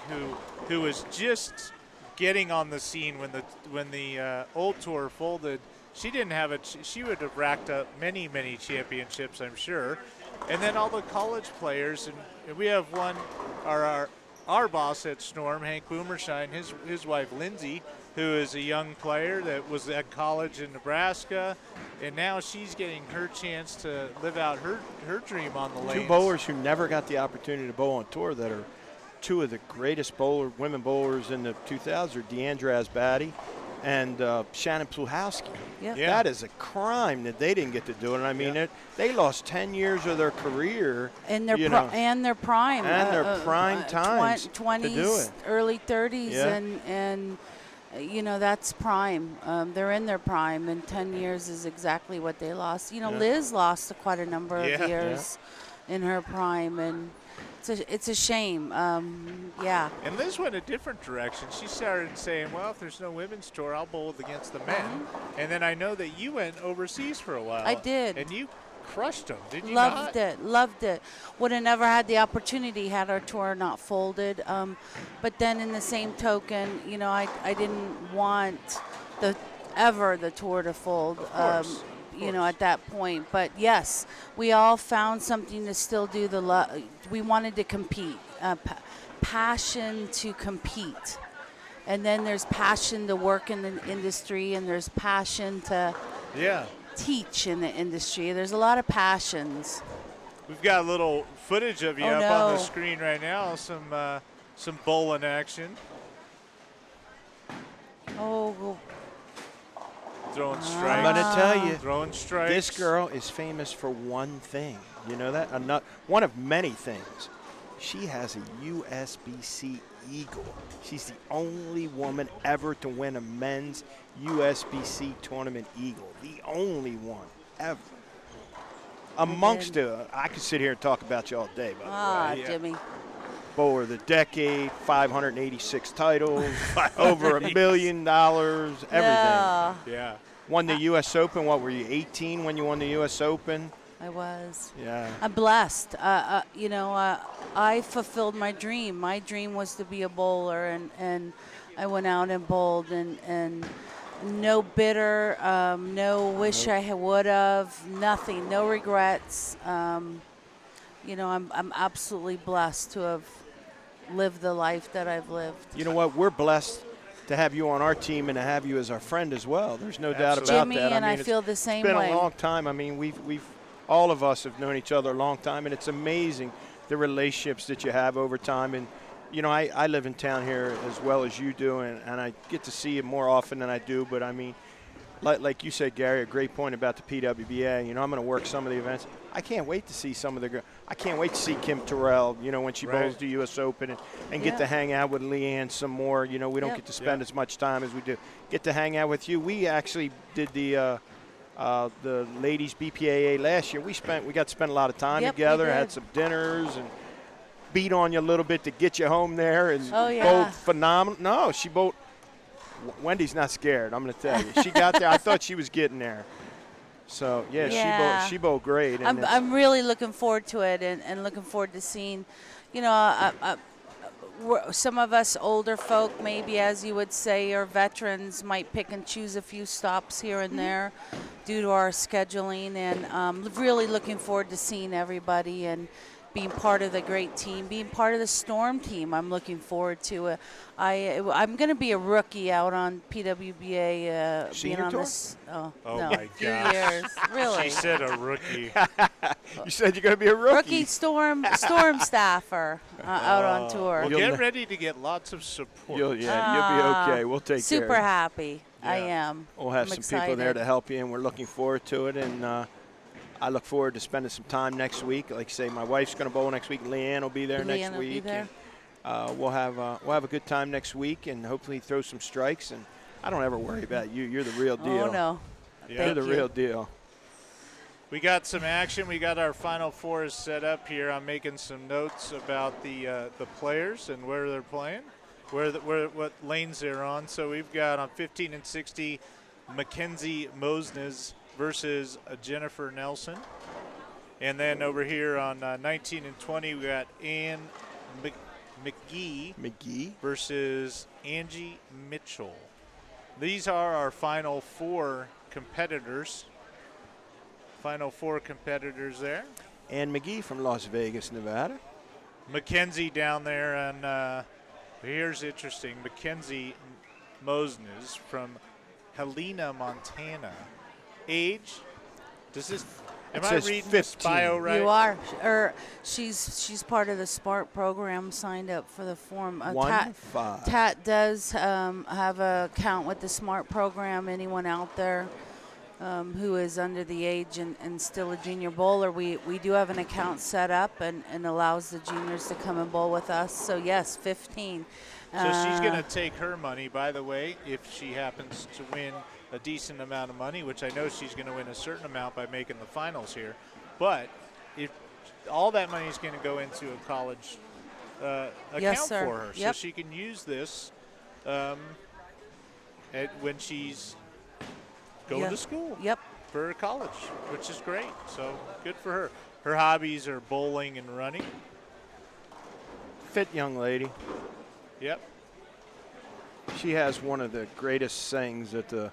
who was just getting on the scene when the old tour folded. She didn't have it. She would have racked up many championships, I'm sure. And then all the college players, and we have one, our boss at Storm, Hank Boomershine, his wife Lindsay, who is a young player that was at college in Nebraska, and now she's getting her chance to live out her dream on the lanes. Two bowlers who never got the opportunity to bowl on tour that are two of the greatest women bowlers in the 2000s are Deandra Asbati and Shannon Pluhowski. Yep. Yeah. That is a crime that they didn't get to do it. And I mean, they lost 10 years of their career. And their and their prime. And their prime times to 20s, do it. early 30s, Yeah. and that's prime. They're in their prime, and 10 years is exactly what they lost. Liz lost quite a number of years in her prime, and it's a shame. Yeah. And Liz went a different direction. She started saying, well, if there's no women's tour, I'll bowl against the men. And then I know that you went overseas for a while. I did. And you crushed them, did you Loved not? loved it. Would have never had the opportunity had our tour not folded. But then in the same token, I didn't want the tour to fold. At that point. But yes, we all found something to still do. We wanted to compete, passion to compete, and then there's passion to work in the industry, and there's passion to teach in the industry. There's a lot of passions. We've got a little footage of you Oh, up no. on the screen right now. Some bowling action. Oh. Throwing strikes. I'm going to tell you, Throwing strikes. this girl is famous for one thing. You know that? One of many things. She has a USBC Eagle. She's the only woman ever to win a men's USBC tournament Eagle. The only one ever. Amongst I could sit here and talk about you all day, by the way. Jimmy. Bowler of the decade, 586 titles, over $1 million, everything. Yeah. Won the U.S. Open. What were you, 18 when you won the U.S. Open? I was. Yeah. I'm blessed. I fulfilled my dream. My dream was to be a bowler, and I went out and bowled, and no bitter, no wish I would have, nothing, no regrets. I'm absolutely blessed to have lived the life that I've lived. You know what? We're blessed to have you on our team and to have you as our friend as well. There's no doubt about Jimmy that. and I feel the same way. It's way. been a long time. I mean, we've all of us have known each other a long time, and it's amazing the relationships that you have over time. And I live in town here as well as you do, and I get to see you more often than I do. But I mean, like you said, Gary, a great point about the PWBA. I'm going to work some of the events. I can't wait to see some of the girls. I can't wait to see Kim Terrell, when she bowls the U.S. Open and get to hang out with Leanne some more. We don't get to spend as much time as we do. Get to hang out with you. We actually did the ladies BPAA last year. We got to spend a lot of time together, had some dinners, and beat on you a little bit to get you home there. And bowled phenomenal. No, she bowled. Wendy's not scared, I'm going to tell you. She got there. I thought she was getting there. So, she bowled great. And I'm really looking forward to it and looking forward to seeing, some of us older folk, maybe as you would say, or veterans might pick and choose a few stops here and there due to our scheduling. And really looking forward to seeing everybody and being part of the great team, being part of the Storm team. I'm looking forward to it. I'm going to be a rookie out on PWBA. Senior being on tour? this. Oh no, my few gosh. years. Really. She said a rookie. You said you're going to be a rookie. Rookie Storm staffer out on tour. Well, get ready to get lots of support. You'll be okay. We'll take care super of you. happy. I am. We'll have I'm some people there excited. to help you, and we're looking forward to it. And I look forward to spending some time next week. Like I say, my wife's going to bowl next week. Leanne will be there next will be week. there. And, we'll have a good time next week, and hopefully throw some strikes. And I don't ever worry about you. You're the real deal. Oh no. You're the real deal. We got some action. We got our Final Fours set up here. I'm making some notes about the players and where they're playing, what lanes they're on. So we've got on 15 and 60, Mackenzie Mosnes versus Jennifer Nelson. And then over here on 19 and 20, we got Ann McGee versus Angie Mitchell. These are our Final Four competitors. Final Four competitors there. Ann McGee from Las Vegas, Nevada. Mackenzie down there, and here's interesting. Mackenzie Mosnes from Helena, Montana. Age? Does this? Am I says reading this 15. bio right? You are. She's part of the SMART program. Signed up for the form. 1-5. TAT does have an account with the SMART program. Anyone out there who is under the age and still a junior bowler, we do have an account set up and allows the juniors to come and bowl with us. So yes, 15. So she's going to take her money, by the way, if she happens to win a decent amount of money, which I know she's going to win a certain amount by making the finals here. But if all that money is going to go into a college account sir. for her, Yep. so she can use this when she's going Yep. to school Yep. for college, which is great. So good for her. Her hobbies are bowling and running. Fit young lady. Yep. She has one of the greatest sayings at the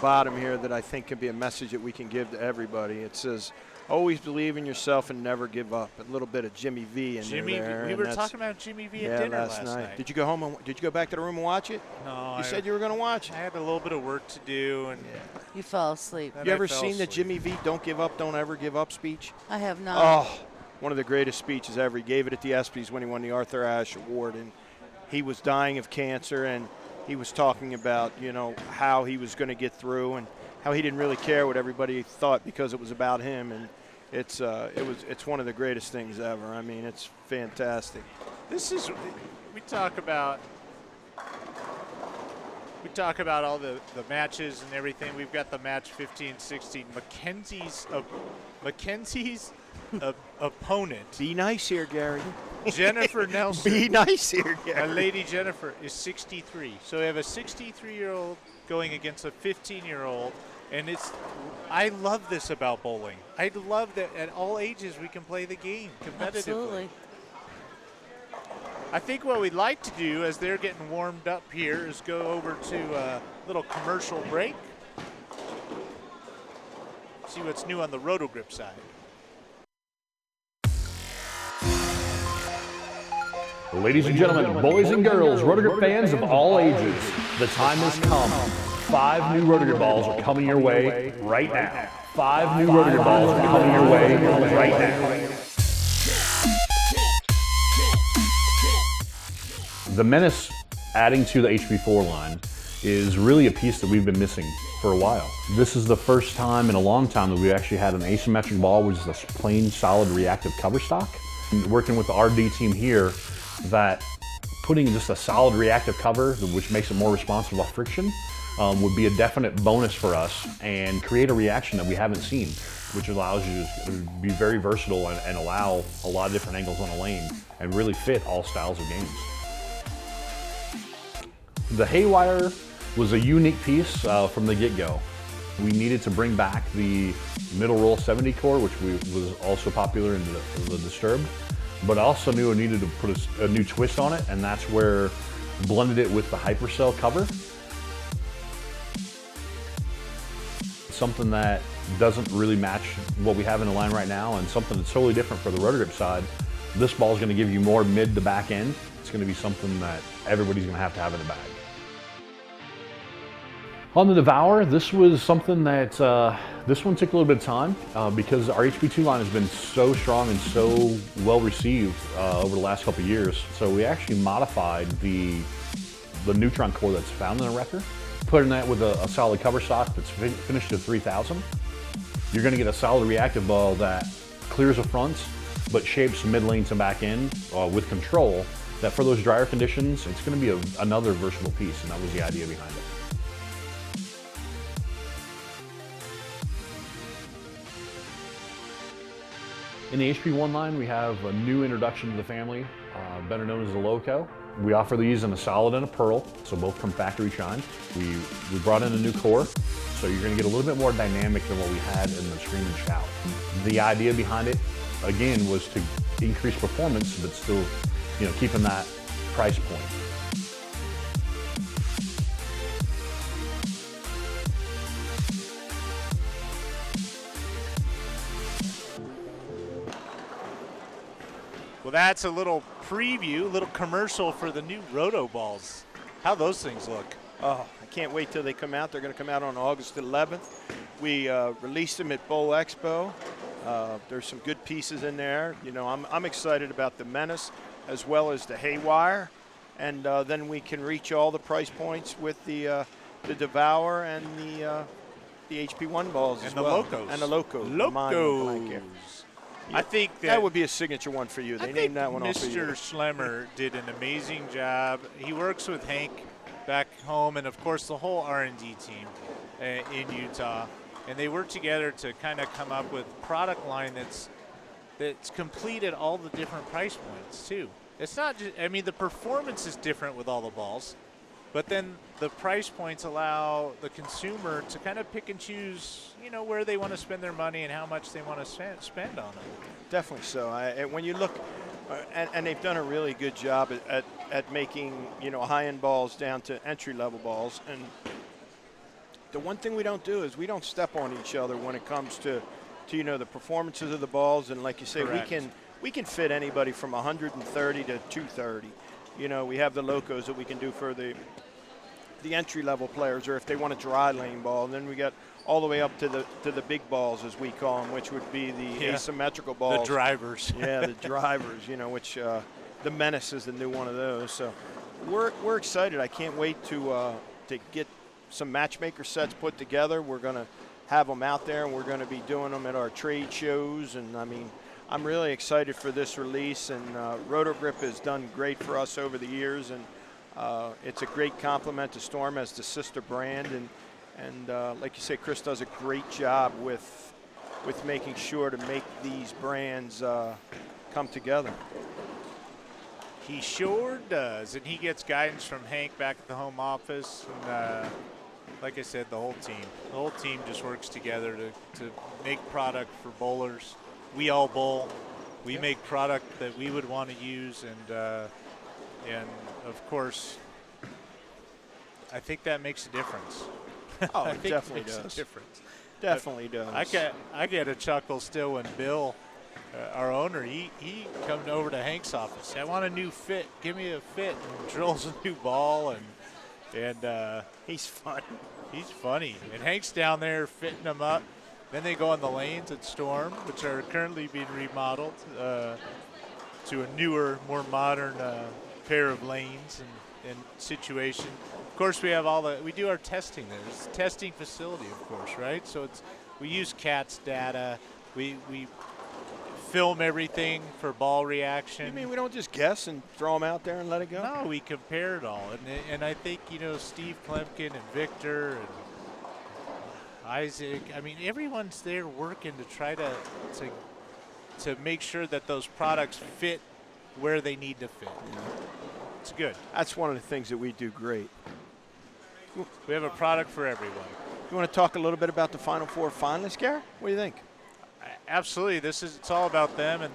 bottom here that I think can be a message that we can give to everybody. It says, always believe in yourself and never give up. A little bit of Jimmy V in there. We were talking about Jimmy V at dinner last night. Did you go home and did you go back to the room and watch it? No. You said you were going to watch it. I had a little bit of work to do, and You fell asleep. then You I ever fell seen the asleep. Jimmy V don't give up, don't ever give up speech? I have not. Oh, one of the greatest speeches ever. He gave it at the ESPYs when he won the Arthur Ashe Award, and he was dying of cancer, and he was talking about, how he was going to get through and how he didn't really care what everybody thought because it was about him, and it's one of the greatest things ever. I mean, it's fantastic. We talk about all the matches and everything. We've got the match 15-16. Mackenzie's opponent, Be nice here, Gary. Jennifer Nelson. Be nice here, My Gary. lady Jennifer is 63. So we have a 63-year-old going against a 15-year-old, and I love this about bowling. I love that at all ages we can play the game competitively. Absolutely. I think what we'd like to do as they're getting warmed up here is go over to a little commercial break. See what's new on the Rotogrip side. Ladies and gentlemen, boys and girls, Rotogrip fans of all ages, the time has come. 5 new Rotogrip balls are coming your way right now. 5 new Rotogrip balls are coming your way right now. The Menace adding to the HB4 line is really a piece that we've been missing for a while. This is the first time in a long time that we actually had an asymmetric ball, which is a plain, solid, reactive cover stock. Working with the RD team here, that putting just a solid reactive cover, which makes it more responsive off friction, would be a definite bonus for us and create a reaction that we haven't seen, which allows you to be very versatile and allow a lot of different angles on a lane and really fit all styles of games. The Haywire was a unique piece from the get-go. We needed to bring back the middle roll 70 core, which was also popular in the Disturbed, but I also knew I needed to put a new twist on it, and that's where blended it with the Hypercell cover. Something that doesn't really match what we have in the line right now, and something that's totally different for the Rotogrip side. This ball is going to give you more mid to back end. It's going to be something that everybody's going to have in the bag. On the Devour, this was something that, this one took a little bit of time because our HB2 line has been so strong and so well received over the last couple of years. So we actually modified the neutron core that's found in the wrecker, putting that with a solid cover stock that's finished to 3000. You're gonna get a solid reactive ball that clears the fronts, but shapes mid lane to back end with control, that for those drier conditions, it's gonna be another versatile piece, and that was the idea behind it. In the HP1 line, we have a new introduction to the family, better known as the Loco. We offer these in a solid and a pearl, so both from factory shine. We brought in a new core, so you're gonna get a little bit more dynamic than what we had in the Scream and Shout. The idea behind it, again, was to increase performance, but still, keeping that price point. Well, that's a little preview, a little commercial for the new Roto balls. How those things look. Oh, I can't wait till they come out. They're going to come out on August 11th. We released them at Bowl Expo. There's some good pieces in there. You know, I'm excited about the Menace as well as the Haywire. And then we can reach all the price points with the Devour and the HP1 balls as And the well. Locos. And the Locos. I think that would be a signature one for you. They named that one off for you. Mr. Schlemmer did an amazing job. He works with Hank back home, and of course the whole R&D team in Utah, and they work together to kind of come up with a product line that's complete at all the different price points too. It's not just, I mean, the performance is different with all the balls, but then the price points allow the consumer to kind of pick and choose, you know, where they want to spend their money and how much they want to spend on it. Definitely so. When you look, and they've done a really good job at making, you know, high-end balls down to entry-level balls. And the one thing we don't do is we don't step on each other when it comes to you know, the performances of the balls. And like you say, we can fit anybody from 130 to 230. You know, we have the Locos that we can do for the entry-level players, or if they want a dry lane ball. And then we got all the way up to the big balls, as we call them, which would be the asymmetrical balls. The drivers. Yeah, the drivers, you know, which the Menace is the new one of those. So we're excited. I can't wait to get some matchmaker sets put together. We're going to have them out there, and we're going to be doing them at our trade shows. And, I mean, I'm really excited for this release. And Rotogrip has done great for us over the years. And it's a great compliment to Storm as the sister brand. And like you say, Chris does a great job with making sure to make these brands come together. He sure does, and he gets guidance from Hank back at the home office. And like I said, the whole team just works together to make product for bowlers. We all bowl. We make product that we would want to use, and of course, I think that makes a difference. Oh, it definitely does. A difference. Definitely does. I get a chuckle still when Bill, our owner, he comes over to Hank's office. I want a new fit. Give me a fit. And drills a new ball, and he's fun. He's funny. And Hank's down there fitting them up. Then they go on the lanes at Storm, which are currently being remodeled to a newer, more modern pair of lanes and situation. Of course, we do our testing there. It's a testing facility, of course, right? So we use CATS data. We film everything for ball reaction. You mean we don't just guess and throw them out there and let it go? No, we compare it all. And I think, you know, Steve Klemkin and Victor and Isaac, I mean, everyone's there working to try to make sure that those products fit where they need to fit. Yeah. It's good. That's one of the things that we do great. We have a product for everyone. You want to talk a little bit about the Final Four finalists, Gary? What do you think? Absolutely. It's all about them and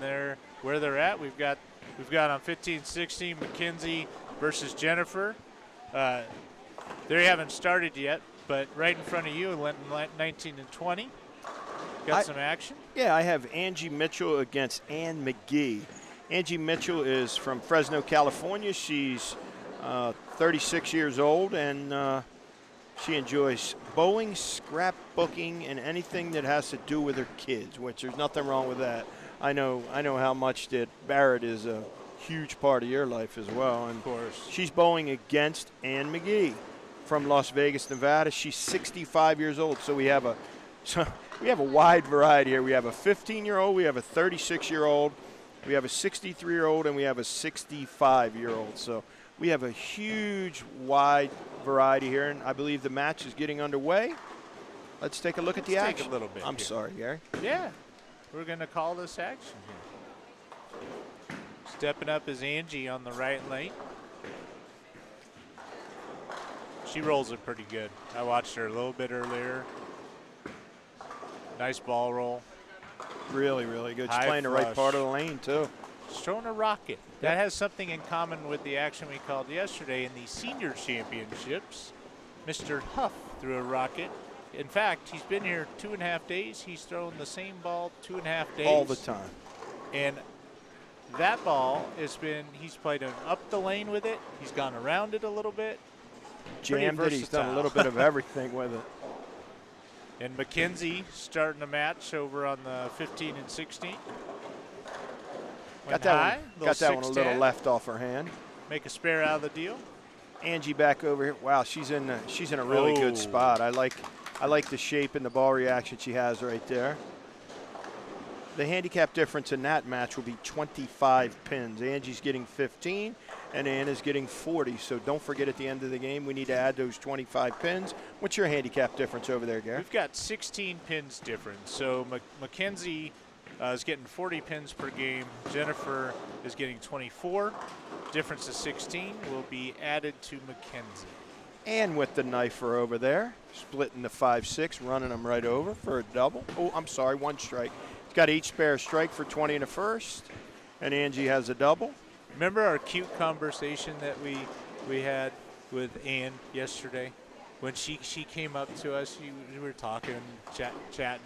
where they're at. We've got on 15-16 McKenzie versus Jennifer. They haven't started yet, but right in front of you, 19 and 20. Got some action? Yeah, I have Angie Mitchell against Ann McGee. Angie Mitchell is from Fresno, California. She's 36 years old, and she enjoys bowling, scrapbooking, and anything that has to do with her kids, which there's nothing wrong with that. I know how much that Barrett is a huge part of your life as well. And of course. She's bowling against Ann McGee from Las Vegas, Nevada. She's 65 years old, so we have a wide variety here. We have a 15-year-old, we have a 36-year-old, we have a 63-year-old, and we have a 65-year-old. So we have a huge, wide variety here, and I believe the match is getting underway. Let's take a look at the action. Take a little bit. I'm sorry, Gary. Yeah, we're going to call this action here. Stepping up is Angie on the right lane. She rolls it pretty good. I watched her a little bit earlier. Nice ball roll. Really, really good. She's High playing the right part of the lane, too. She's throwing a rocket. That has something in common with the action we called yesterday in the senior championships. Mr. Huff threw a rocket. In fact, he's been here 2.5 days. He's thrown the same ball 2.5 days. All the time. And that ball he's played up the lane with it. He's gone around it a little bit. jammed it. He's done a little bit of everything with it. And Mackenzie starting a match over on the 15 and 16. Got that one a little left off her hand. Make a spare out of the deal. Angie back over here. Wow, she's in a really good spot. I like the shape and the ball reaction she has right there. The handicap difference in that match will be 25 pins. Angie's getting 15, and Anna's getting 40. So don't forget at the end of the game, we need to add those 25 pins. What's your handicap difference over there, Gary? We've got 16 pins difference. So Mackenzie is getting 40 pins per game. Jennifer is getting 24. Difference of 16 will be added to Mackenzie. And with the knifer over there, splitting the 5-6, running them right over for a double. Oh, I'm sorry, one strike. He's got each spare strike for 20 in the first, and Angie has a double. Remember our cute conversation that we had with Ann yesterday? When she came up to us, we were talking, chatting,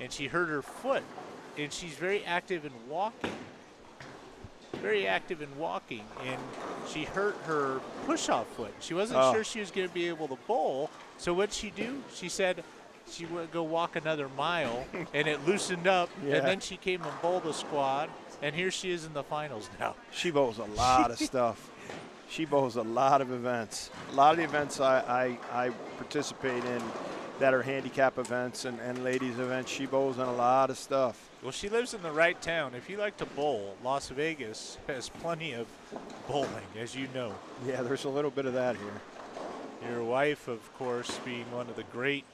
and she hurt her foot, and she's very active in walking. And she hurt her push-off foot. She wasn't sure she was going to be able to bowl, so what'd she do? She said she would go walk another mile, and it loosened up, and then she came and bowled the squad, and here she is in the finals now. She bowls a lot of stuff. She bowls a lot of events. A lot of the events I participate in that are handicap events and ladies events, she bowls on a lot of stuff. Well, she lives in the right town. If you like to bowl, Las Vegas has plenty of bowling, as you know. Yeah, there's a little bit of that here. Your wife, of course, being one of the great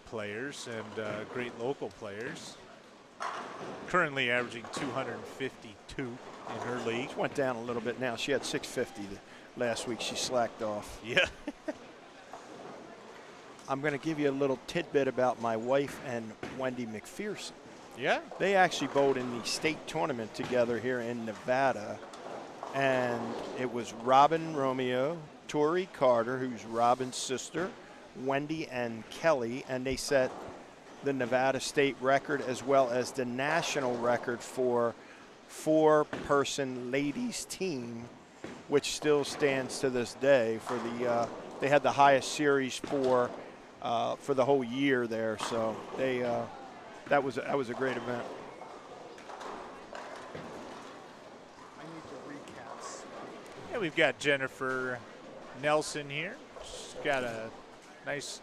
players and great local players. Currently averaging 252 in her league. She went down a little bit now. She had 650 last week. She slacked off. Yeah. I'm going to give you a little tidbit about my wife and Wendy McPherson. Yeah. They actually bowled in the state tournament together here in Nevada. And it was Robin Romeo, Tori Carter, who's Robin's sister, Wendy and Kelly, and they set the Nevada state record as well as the national record for 4-person ladies team, which still stands to this day. For the they had the highest series for the whole year there, so they that was a great event. I need the recaps. Yeah, we've got Jennifer Nelson here. She's got a nice,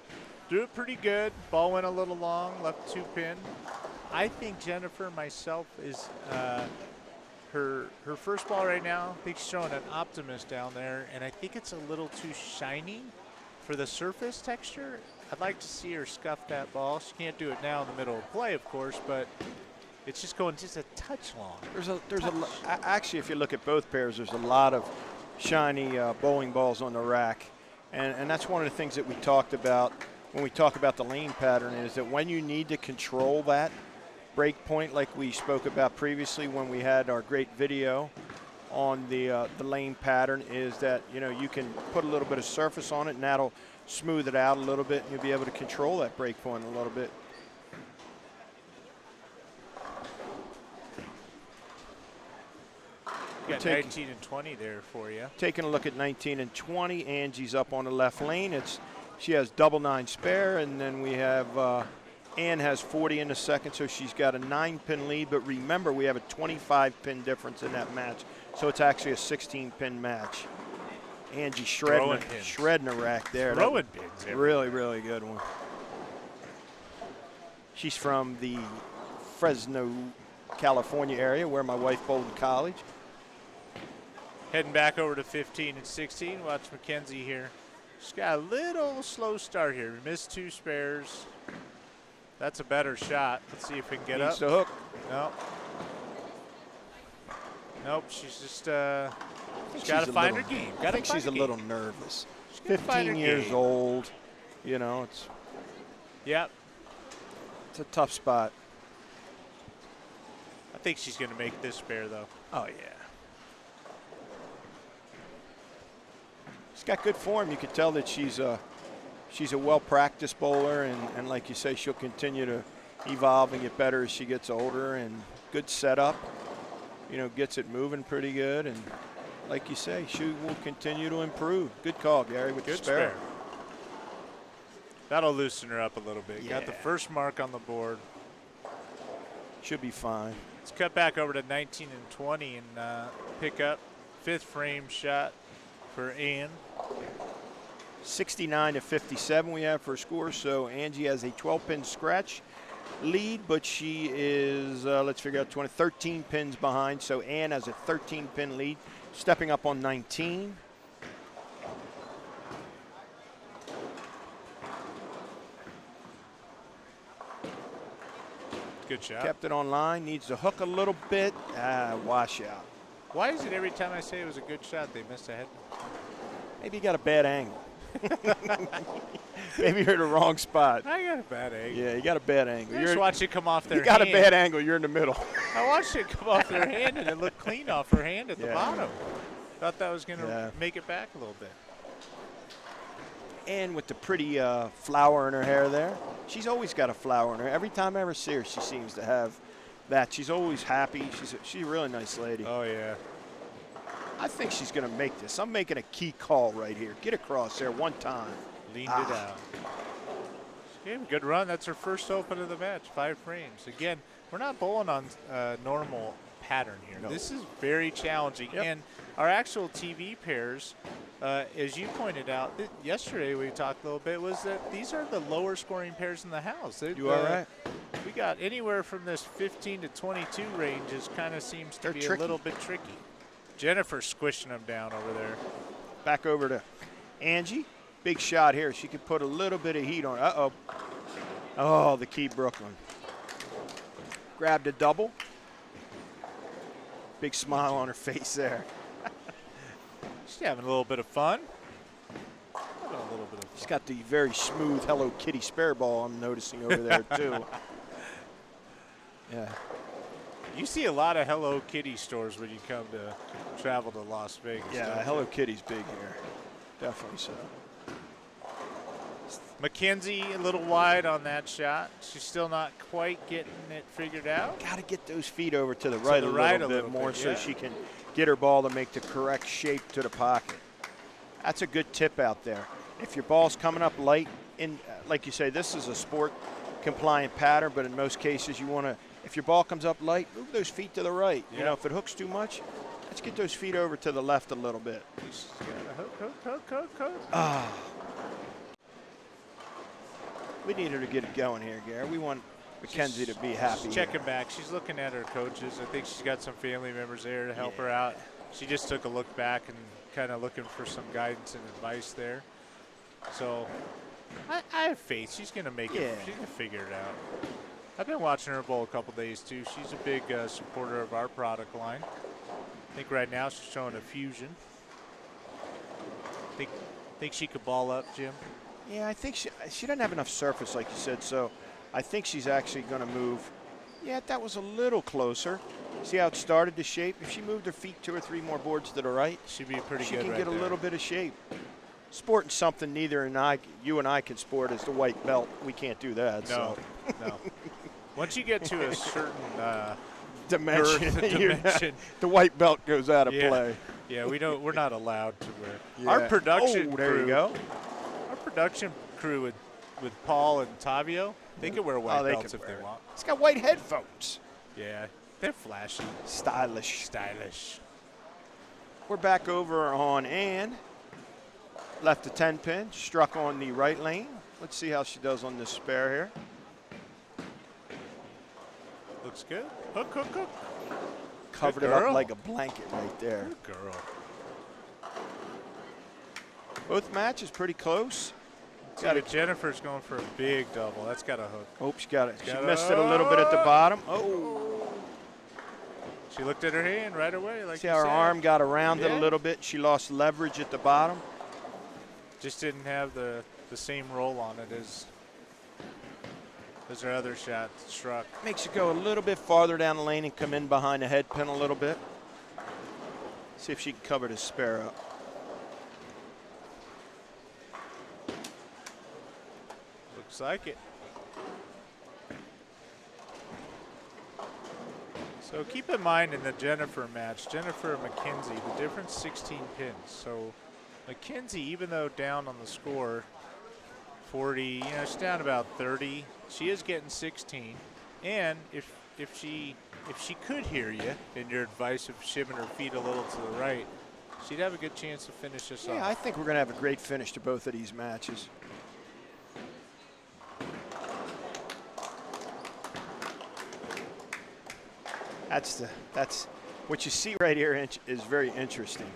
do it pretty good. Ball went a little long, left 2 pin. I think Jennifer, myself, is her first ball right now. I think she's throwing an Optimist down there, and I think it's a little too shiny for the surface texture. I'd like to see her scuff that ball. She can't do it now in the middle of play, of course, but it's just going just a touch long. Actually, if you look at both pairs, there's a lot of shiny bowling balls on the rack, and that's one of the things that we talked about when we talk about the lane pattern, is that when you need to control that break point, like we spoke about previously when we had our great video on the lane pattern, is that you can put a little bit of surface on it, and that'll smooth it out a little bit, and you'll be able to control that break point a little bit. You got 19 and 20 there for you. Taking a look at 19 and 20, Angie's up on the left lane. She has double 9 spare, and then we have Ann has 40 in the second, so she's got a 9-pin lead. But remember, we have a 25-pin difference in that match, so it's actually a 16-pin match. Angie shredding a rack there. Throwing pins. Really, really good one. She's from the Fresno, California area, where my wife bowled in college. Heading back over to 15 and 16. Watch Mackenzie here. She's got a little slow start here. Missed 2 spares. That's a better shot. Let's see if we can get Needs up. the hook. No. Nope. She's just she's got to find her game. I think she's a little nervous. 15 years old. It's. Yep. It's a tough spot. I think she's going to make this spare though. Oh yeah. She's got good form. You could tell that she's a well-practiced bowler, and like you say, she'll continue to evolve and get better as she gets older. And good setup, gets it moving pretty good. And like you say, she will continue to improve. Good call, Gary, with the Good spare. spare. That'll loosen her up a little bit. Yeah. Got the first mark on the board. Should be fine. Let's cut back over to 19 and 20 and pick up 5th frame shot for Ann. 69 to 57 we have for a score, so Angie has a 12-pin scratch lead, but she is, let's figure out 13 pins behind, so Ann has a 13-pin lead, stepping up on 19. Good shot. Kept it on line, needs to hook a little bit, washout. Why is it every time I say it was a good shot, they miss a head? Maybe you got a bad angle. Maybe you're in the wrong spot. I got a bad angle. Yeah, you got a bad angle. I just watched it come off their You got hand. a bad angle, you're in the middle. I watched it come off their hand and it looked clean off her hand at the Yeah. bottom. Thought that was going to Yeah. make it back a little bit. And with the pretty flower in her hair there. She's always got a flower in her. Every time I ever see her, she seems to have that. She's always happy. She's a really nice lady. Oh, yeah. I think she's going to make this. I'm making a key call right here. Get across there one time. Leaned it out. She gave a good run. That's her first open of the match, 5 frames. Again, we're not bowling on normal pattern here. No. This is very challenging. Yep. And our actual TV pairs, as you pointed out, yesterday we talked a little bit, was that these are the lower squaring pairs in the house. You all right? We got anywhere from this 15 to 22 range is kind of seems to They're be tricky. a little bit tricky. Jennifer's squishing them down over there. Back over to Angie. Big shot here. She could put a little bit of heat on. Uh-oh. Oh, the key Brooklyn. Grabbed a double. Big smile on her face there. She's having a little bit of fun. Having a little bit of She's fun. got the very smooth Hello Kitty spare ball I'm noticing over there, too. Yeah. You see a lot of Hello Kitty stores when you come to travel to Las Vegas. Yeah, don't you? Hello Kitty's big here. Definitely so. Mackenzie a little wide on that shot. She's still not quite getting it figured out. Got to get those feet over to the right, a little bit more so yeah. she can get her ball to make the correct shape to the pocket. That's a good tip out there. If your ball's coming up light, like you say, this is a sport compliant pattern, but in most cases you want to, if your ball comes up light, move those feet to the right. Yeah. You know, if it hooks too much, let's get those feet over to the left a little bit. She's got a hook. Ah. We need her to get it going here, Gary. We want Mackenzie to be happy. She's checking back. She's looking at her coaches. I think she's got some family members there to help her out. She just took a look back and kind of looking for some guidance and advice there. So I have faith. She's going to make it. She's going to figure it out. I've been watching her bowl a couple days, too. She's a big supporter of our product line. I think right now she's showing a fusion. Think she could ball up, Jim? Yeah, I think she doesn't have enough surface, like you said, so I think she's actually going to move. Yeah, that was a little closer. See how it started to shape? If she moved her feet 2 or 3 more boards to the right, she'd be pretty she good can right get a there. little bit of shape. Sporting something neither you and I can sport is the white belt. We can't do that. No, so. no. Once you get to a certain dimension, dimension, the white belt goes out of play. Yeah, we're not allowed to wear. Yeah. Our production there crew, you go. Our production crew with Paul and Tavio, they can wear white belts if they want. It's got white headphones. Yeah, they're flashy. Stylish. We're back over on Ann. Left the 10 pin, struck on the right lane. Let's see how she does on this spare here. Looks good. Hook. Covered it up like a blanket right there. Good girl. Both matches pretty close. Jennifer's going for a big double. That's got a hook. Oh, she got it. She missed it a little bit at the bottom. Oh. She looked at her hand right away. Like See how her arm got around it a little bit. She lost leverage at the bottom. Just didn't have the same roll on it as her other shot struck. Makes you go a little bit farther down the lane and come in behind the head pin a little bit. See if she can cover this spare up. Looks like it. So keep in mind in the Jennifer match, Jennifer and Mackenzie, the difference 16 pins. So Mackenzie, even though down on the score 40, she's down about 30. She is getting 16. And if she could hear you in your advice of shimming her feet a little to the right, she'd have a good chance to finish this off. Yeah, I think we're going to have a great finish to both of these matches. That's what you see right here is very interesting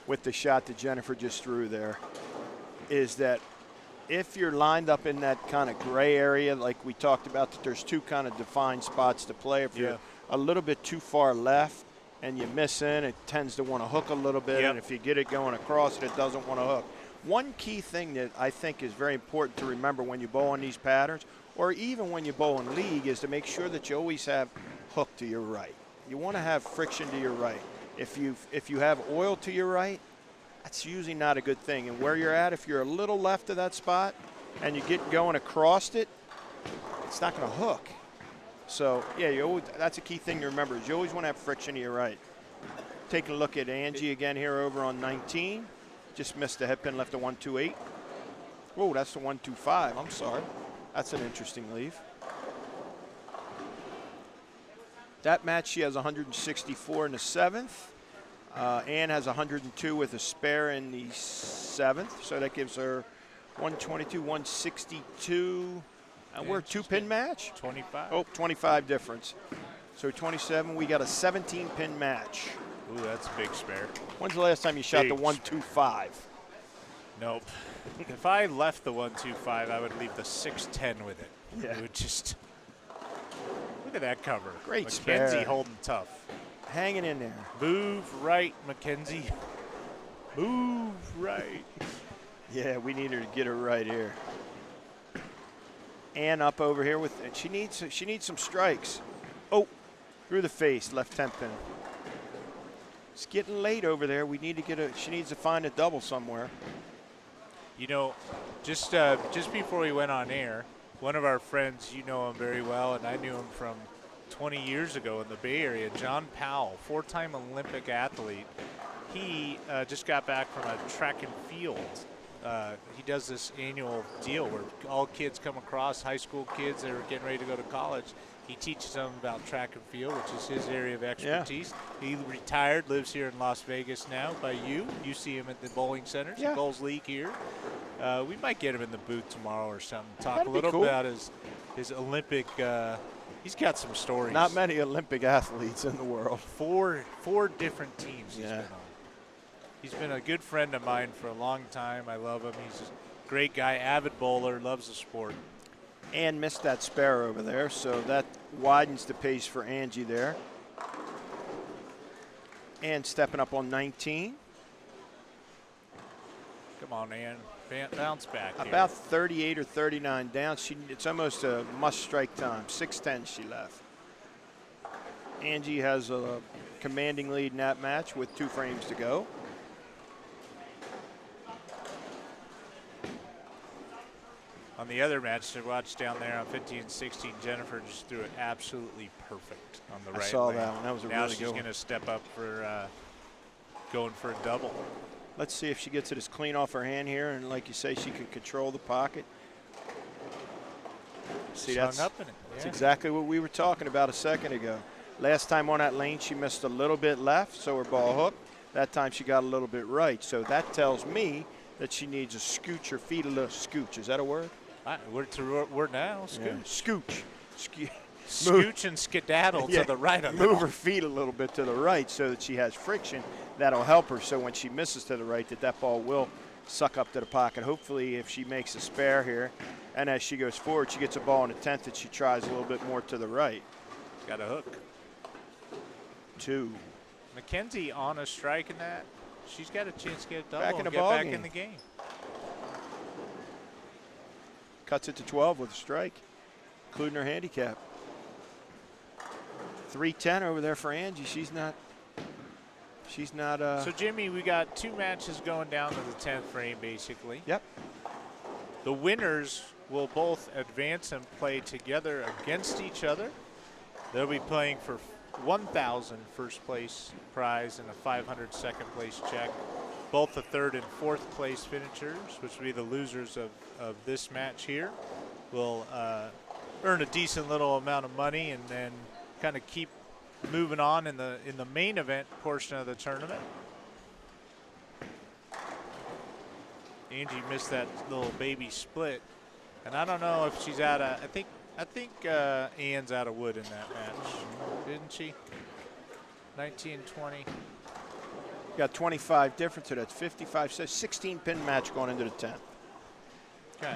with the shot that Jennifer just threw there, is that if you're lined up in that kind of gray area like we talked about, that there's two kind of defined spots to play. If you're a little bit too far left and you miss in, it tends to want to hook a little bit, and if you get it going across it doesn't want to hook. One key thing that I think is very important to remember when you bowl on these patterns, or even when you bowl in league, is to make sure that you always have hook to your right. You want to have friction to your right. If you have oil to your right, that's usually not a good thing. And where you're at, if you're a little left of that spot and you get going across it, it's not going to hook. So, yeah, that's a key thing to remember, is you always want to have friction to your right. Taking a look at Angie again here over on 19. Just missed the head pin, left a 1-2-8. Whoa, that's the 1-2-5. I'm sorry. That's an interesting leave. That match, she has 164 in the 7th. Ann has 102 with a spare in the 7th. So that gives her 122, 162. And we're a 2-pin match? 25. Oh, 25 difference. So 27, we got a 17-pin match. Ooh, that's a big spare. When's the last time you shot the 1-2-5? Nope. If I left the 1-2-5, I would leave the 6-10 with it. Yeah. It would just. Look at that cover. Great Mackenzie spare. holding tough. Hanging in there. Move right, Mackenzie. Move right. Yeah, we need her to get her right here. Ann up over here with, and she needs some strikes. Oh, through the face, left 10 pin. It's getting late over there. We need to she needs to find a double somewhere. Just before we went on air, one of our friends, you know him very well, and I knew him from 20 years ago in the Bay Area, John Powell, 4-time Olympic athlete. He just got back from a track and field. He does this annual deal where all kids come across, high school kids that are getting ready to go to college. He teaches them about track and field, which is his area of expertise. Yeah. He retired, lives here in Las Vegas now by you. You see him at the bowling centers. Yeah. He bowls league here. We might get him in the booth tomorrow or something. Talk a little bit about his Olympic. He's got some stories. Not many Olympic athletes in the world. Four different teams he's been on. He's been a good friend of mine for a long time. I love him. He's a great guy, avid bowler, loves the sport. And missed that spare over there, so that widens the pace for Angie there. And stepping up on 19. Come on, Ann. Bounce back here. About 38 or 39 down. It's almost a must-strike time. 6-10 she left. Angie has a commanding lead in that match with 2 frames to go. On the other match to watch down there on 15 and 16, Jennifer just threw it absolutely perfect on the right lane. I saw that one. That was a really good one. Now she's going to step up for going for a double. Let's see if she gets it as clean off her hand here, and like you say, she can control the pocket. See, that's up in it. That's exactly what we were talking about a second ago. Last time on that lane, she missed a little bit left, so her ball hooked. That time she got a little bit right. So that tells me that she needs to scooch her feet a little. Scooch, is that a word? We're now. Scooch. Yeah. Scooch. Scooch and skedaddle to the right of Move her feet a little bit to the right so that she has friction. That'll help her, so when she misses to the right, that ball will suck up to the pocket. Hopefully, if she makes a spare here, and as she goes forward, she gets a ball in the 10th that she tries a little bit more to the right. Got a hook. 2. Mackenzie on a strike in that. She's got a chance to get a double back in and the get ball back game. In the game. Cuts it to 12 with a strike, including her handicap. 3-10 over there for Angie. She's not. So Jimmy, we got 2 matches going down to the 10th frame, basically. Yep. The winners will both advance and play together against each other. They'll be playing for $1,000 first place prize and a $500 second place check. Both the third and fourth place finishers, which will be the losers of this match here, will earn a decent little amount of money and then kind of keep moving on in the main event portion of the tournament. Angie missed that little baby split, and I don't know if she's out of. I think Ann's out of wood in that match, didn't she? 19, 20. Got 25 difference, so that's 55. So 16 pin match going into the 10th. Okay.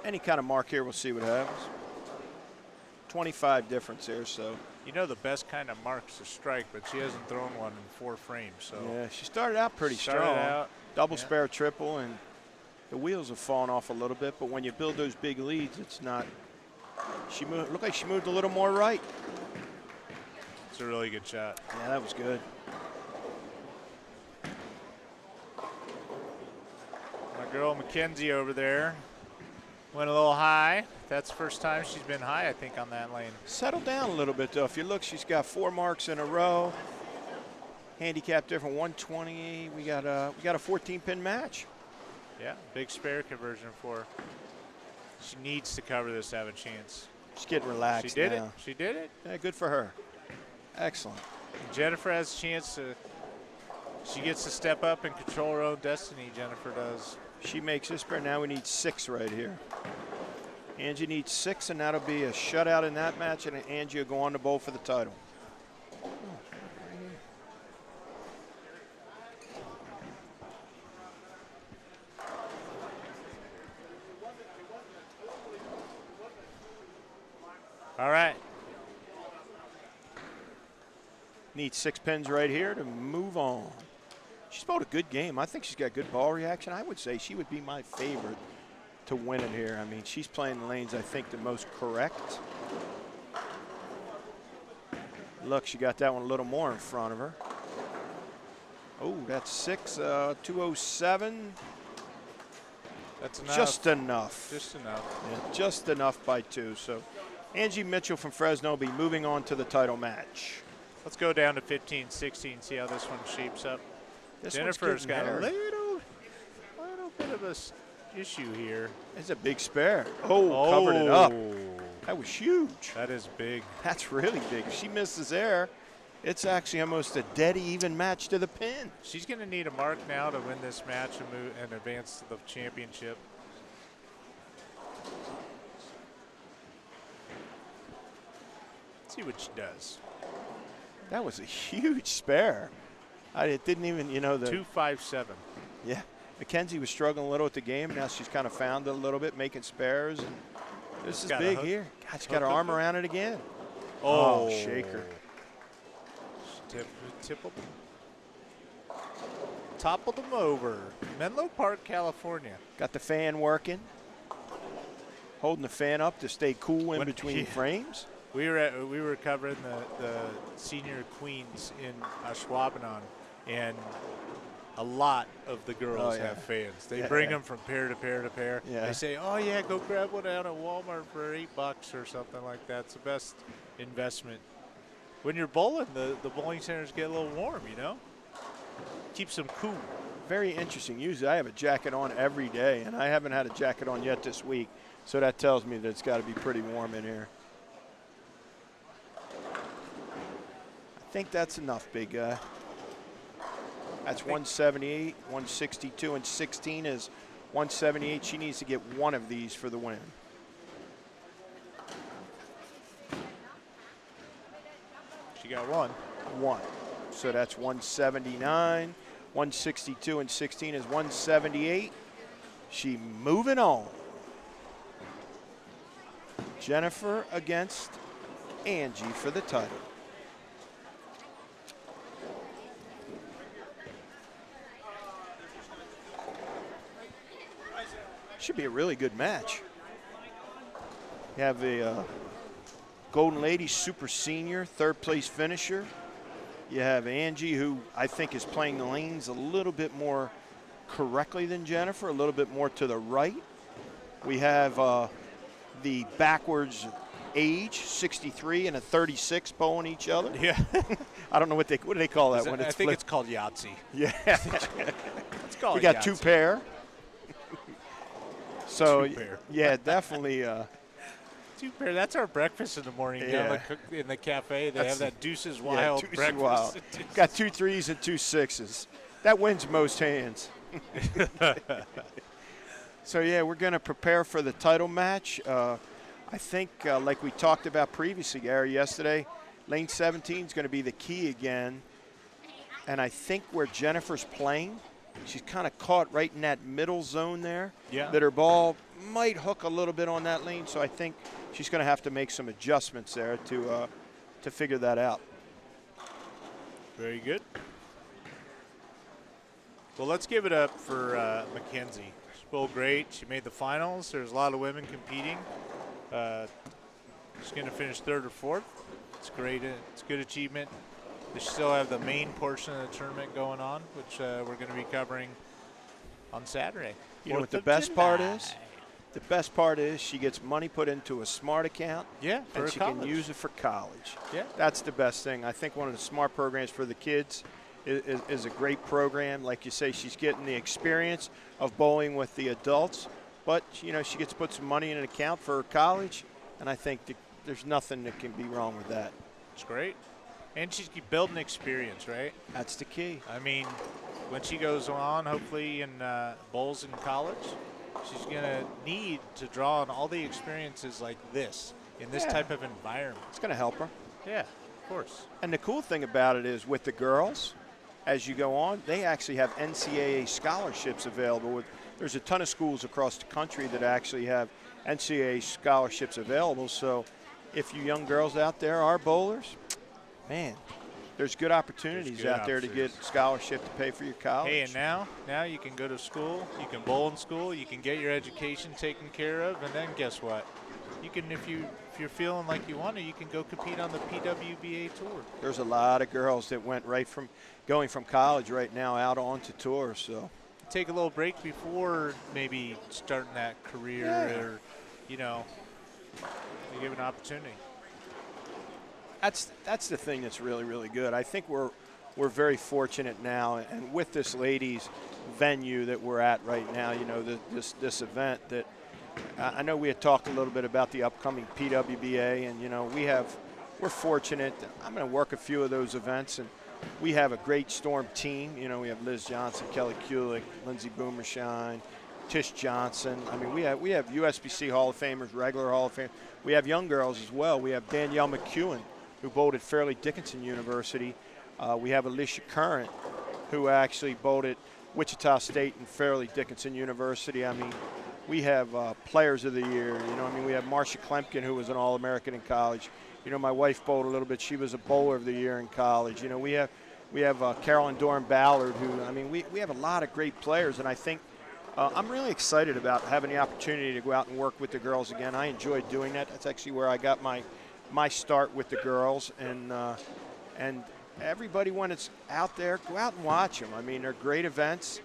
Any kind of mark here, we'll see what happens. 25 difference here, so. You know the best kind of mark's to strike, but she hasn't thrown one in 4 frames. So yeah, she started out pretty strong. Double spare, triple, and the wheels have fallen off a little bit. But when you build those big leads, it's not. She moved. Looked like she moved a little more right. It's a really good shot. Yeah, that was good. My girl Mackenzie over there went a little high. That's the first time she's been high, I think, on that lane. Settled down a little bit, though. If you look, she's got 4 marks in a row. Handicap different, 120. We got a 14-pin match. Yeah, big spare conversion for her. She needs to cover this to have a chance. She's getting relaxed. She did now. it. She did it. Yeah, good for her. Excellent. Jennifer has a chance to. She gets to step up and control her own destiny. Jennifer does. She makes this spare. Now we need 6 right here. Angie needs 6, and that'll be a shutout in that match, and Angie will go on to bowl for the title. All right. Needs 6 pins right here to move on. She's bowled a good game. I think she's got good ball reaction. I would say she would be my favorite to win it here. I mean, she's playing the lanes, I think, the most correct. Look, she got that one a little more in front of her. Oh, that's 6, 207. That's enough. Just enough. Just enough. Yeah, just enough by 2. So Angie Mitchell from Fresno will be moving on to the title match. Let's go down to 15, 16, see how this one shapes up. This Jennifer's got a hairy. little bit of a issue here. It's a big spare. Oh, covered it up. That was huge. That is big. That's really big. If she misses there, it's actually almost a dead even match to the pin. She's going to need a mark now to win this match and move and advance to the championship. Let's see what she does. That was a huge spare. It didn't even, you know, the 257. Yeah, Mackenzie was struggling a little at the game. Now she's kind of found it a little bit, making spares, and this is big here. God, she's got her arm around it again. Oh, shaker. Toppled them over. Menlo Park, California. Got the fan working. Holding the fan up to stay cool in between frames. We were covering the senior queens in Ashwaubenon, and a lot of the girls have fans. They bring them from pair to pair to pair. Yeah. They say, "Oh yeah, go grab one out at Walmart for $8 or something like that." It's the best investment. When you're bowling, the bowling centers get a little warm, you know. Keeps them cool. Very interesting. Usually I have a jacket on every day, and I haven't had a jacket on yet this week, so that tells me that it's got to be pretty warm in here. I think that's enough, big guy. That's 178, 162, and 16 is 178. She needs to get one of these for the win. She got one. One. So that's 179. 162 and 16 is 178. She moving on. Jennifer against Angie for the title. Should be a really good match. You have a Golden Ladies Super Senior, 3rd place finisher. You have Angie, who I think is playing the lanes a little bit more correctly than Jennifer, a little bit more to the right. We have the backwards age, 63 and a 36 bowling each other. Yeah. I don't know what do they call that when I it's think flipped? it's called Yahtzee. Yeah. Let's call We it got Yahtzee. 2 pair. So, 2 pair. yeah, definitely. 2 pair. That's our breakfast in the morning. Yeah. In the cafe, they That's have that Deuces yeah, Wild Deuces breakfast. Wild. Got 2 3s and 2 6s. That wins most hands. So, yeah, we're going to prepare for the title match. I think, like we talked about previously, Gary, yesterday, lane 17 is going to be the key again. And I think where Jennifer's playing, she's kind of caught right in that middle zone there. Yeah. That her ball might hook a little bit on that lane. So I think she's going to have to make some adjustments there to figure that out. Very good. Well, let's give it up for Mackenzie. She bowled great. She made the finals. There's a lot of women competing. She's going to finish 3rd or 4th. It's great. It's a good achievement. They still have the main portion of the tournament going on, which we're going to be covering on Saturday. You know what the best part is? The best part is she gets money put into a smart account. Yeah, for and she college. can use it for college. Yeah. That's the best thing. I think one of the smart programs for the kids is a great program. Like you say, she's getting the experience of bowling with the adults, but you know she gets to put some money in an account for her college, and I think there's nothing that can be wrong with that. It's great. And she's building experience, right? That's the key. I mean, when she goes on, hopefully, in bowls in college, she's going to need to draw on all the experiences like this in this type of environment. It's going to help her. Yeah, of course. And the cool thing about it is with the girls, as you go on, they actually have NCAA scholarships available. There's a ton of schools across the country that actually have NCAA scholarships available. So if you young girls out there are bowlers, man, there's good opportunities out there to get scholarship to pay for your college. Hey, and now you can go to school, you can bowl in school, you can get your education taken care of, and then guess what? You can, if you're feeling like you want to, you can go compete on the PWBA tour. There's a lot of girls that went right from going from college right now out onto tour. So take a little break before maybe starting that career, or you give an opportunity. That's the thing that's really, really good. I think we're very fortunate now, and with this ladies venue that we're at right now, this event that I know we had talked a little bit about the upcoming PWBA, and we're fortunate. I'm going to work a few of those events, and we have a great Storm team. We have Liz Johnson, Kelly Kulick, Lindsay Boomershine, Tish Johnson. I mean, we have USBC Hall of Famers, regular Hall of Famers. We have young girls as well. We have Danielle McEwen, who bowled at Fairleigh Dickinson University. We have Alicia Current, who actually bowled at Wichita State and Fairleigh Dickinson University. I mean, we have players of the year. We have Marcia Klemkin, who was an All-American in college. My wife bowled a little bit. She was a bowler of the year in college. We have Carolyn Doran Ballard, who, we have a lot of great players, and I think I'm really excited about having the opportunity to go out and work with the girls again. I enjoy doing that. That's actually where I got my start with the girls, and everybody, when it's out there, go out and watch them. I mean, they're great events.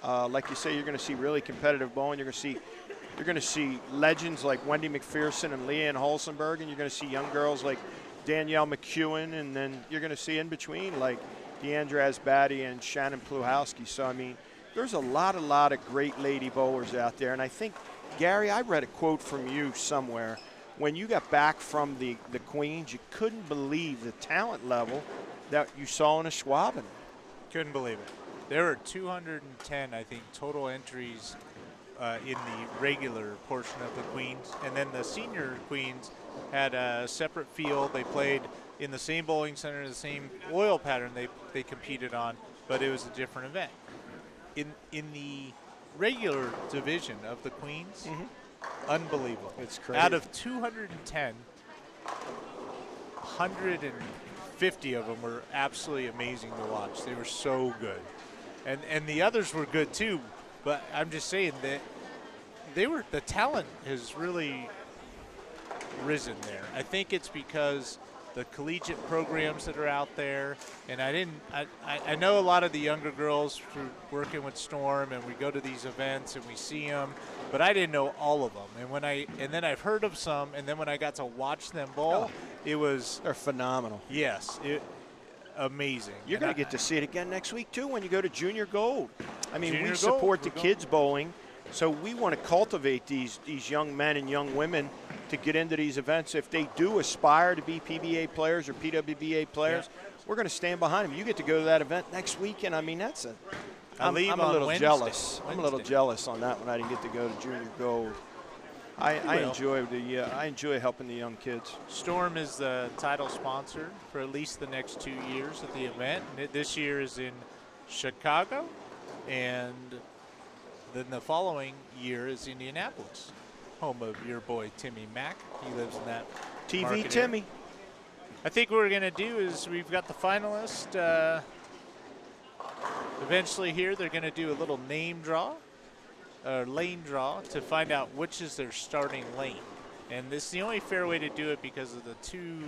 Like you say, you're going to see really competitive bowling. You're going to see legends like Wendy McPherson and Leanne Holsenberg, and you're going to see young girls like Danielle McEwen, and then you're going to see in between like Deandra Asbady and Shannon Pluhowski. So, I mean, there's a lot of great lady bowlers out there, and I think, Gary, I read a quote from you somewhere. When you got back from the Queens, you couldn't believe the talent level that you saw in a Schwaben. Couldn't believe it. There were 210, I think, total entries in the regular portion of the Queens. And then the senior Queens had a separate field. They played in the same bowling center, the same oil pattern they competed on, but it was a different event. In the regular division of the Queens, unbelievable. It's crazy. Out of 210, 150 of them were absolutely amazing to watch. They were so good. And the others were good too, but I'm just saying that the talent has really risen there. I think it's because the collegiate programs that are out there. And I know a lot of the younger girls through working with Storm, and we go to these events and we see them, but I didn't know all of them. And then I've heard of some, and then when I got to watch them bowl, they're phenomenal. Yes, amazing. You're going to get to see it again next week too when you go to Junior Gold. I mean, Junior we Gold, support the we're kids bowling, so we want to cultivate these young men and young women to get into these events. If they do aspire to be PBA players or PWBA players, we're going to stand behind them. You get to go to that event next weekend. I mean, I'm a little jealous. I'm a little jealous on that one. I didn't get to go to Junior Gold. I enjoy helping the young kids. Storm is the title sponsor for at least the next 2 years at the event. This year is in Chicago, and then the following year is Indianapolis, home of your boy Timmy Mack. He lives in that TV market Timmy. area. I think what we're going to do is we've got the finalist. Eventually here they're going to do a little name draw, or lane draw, to find out which is their starting lane. And this is the only fair way to do it because of the two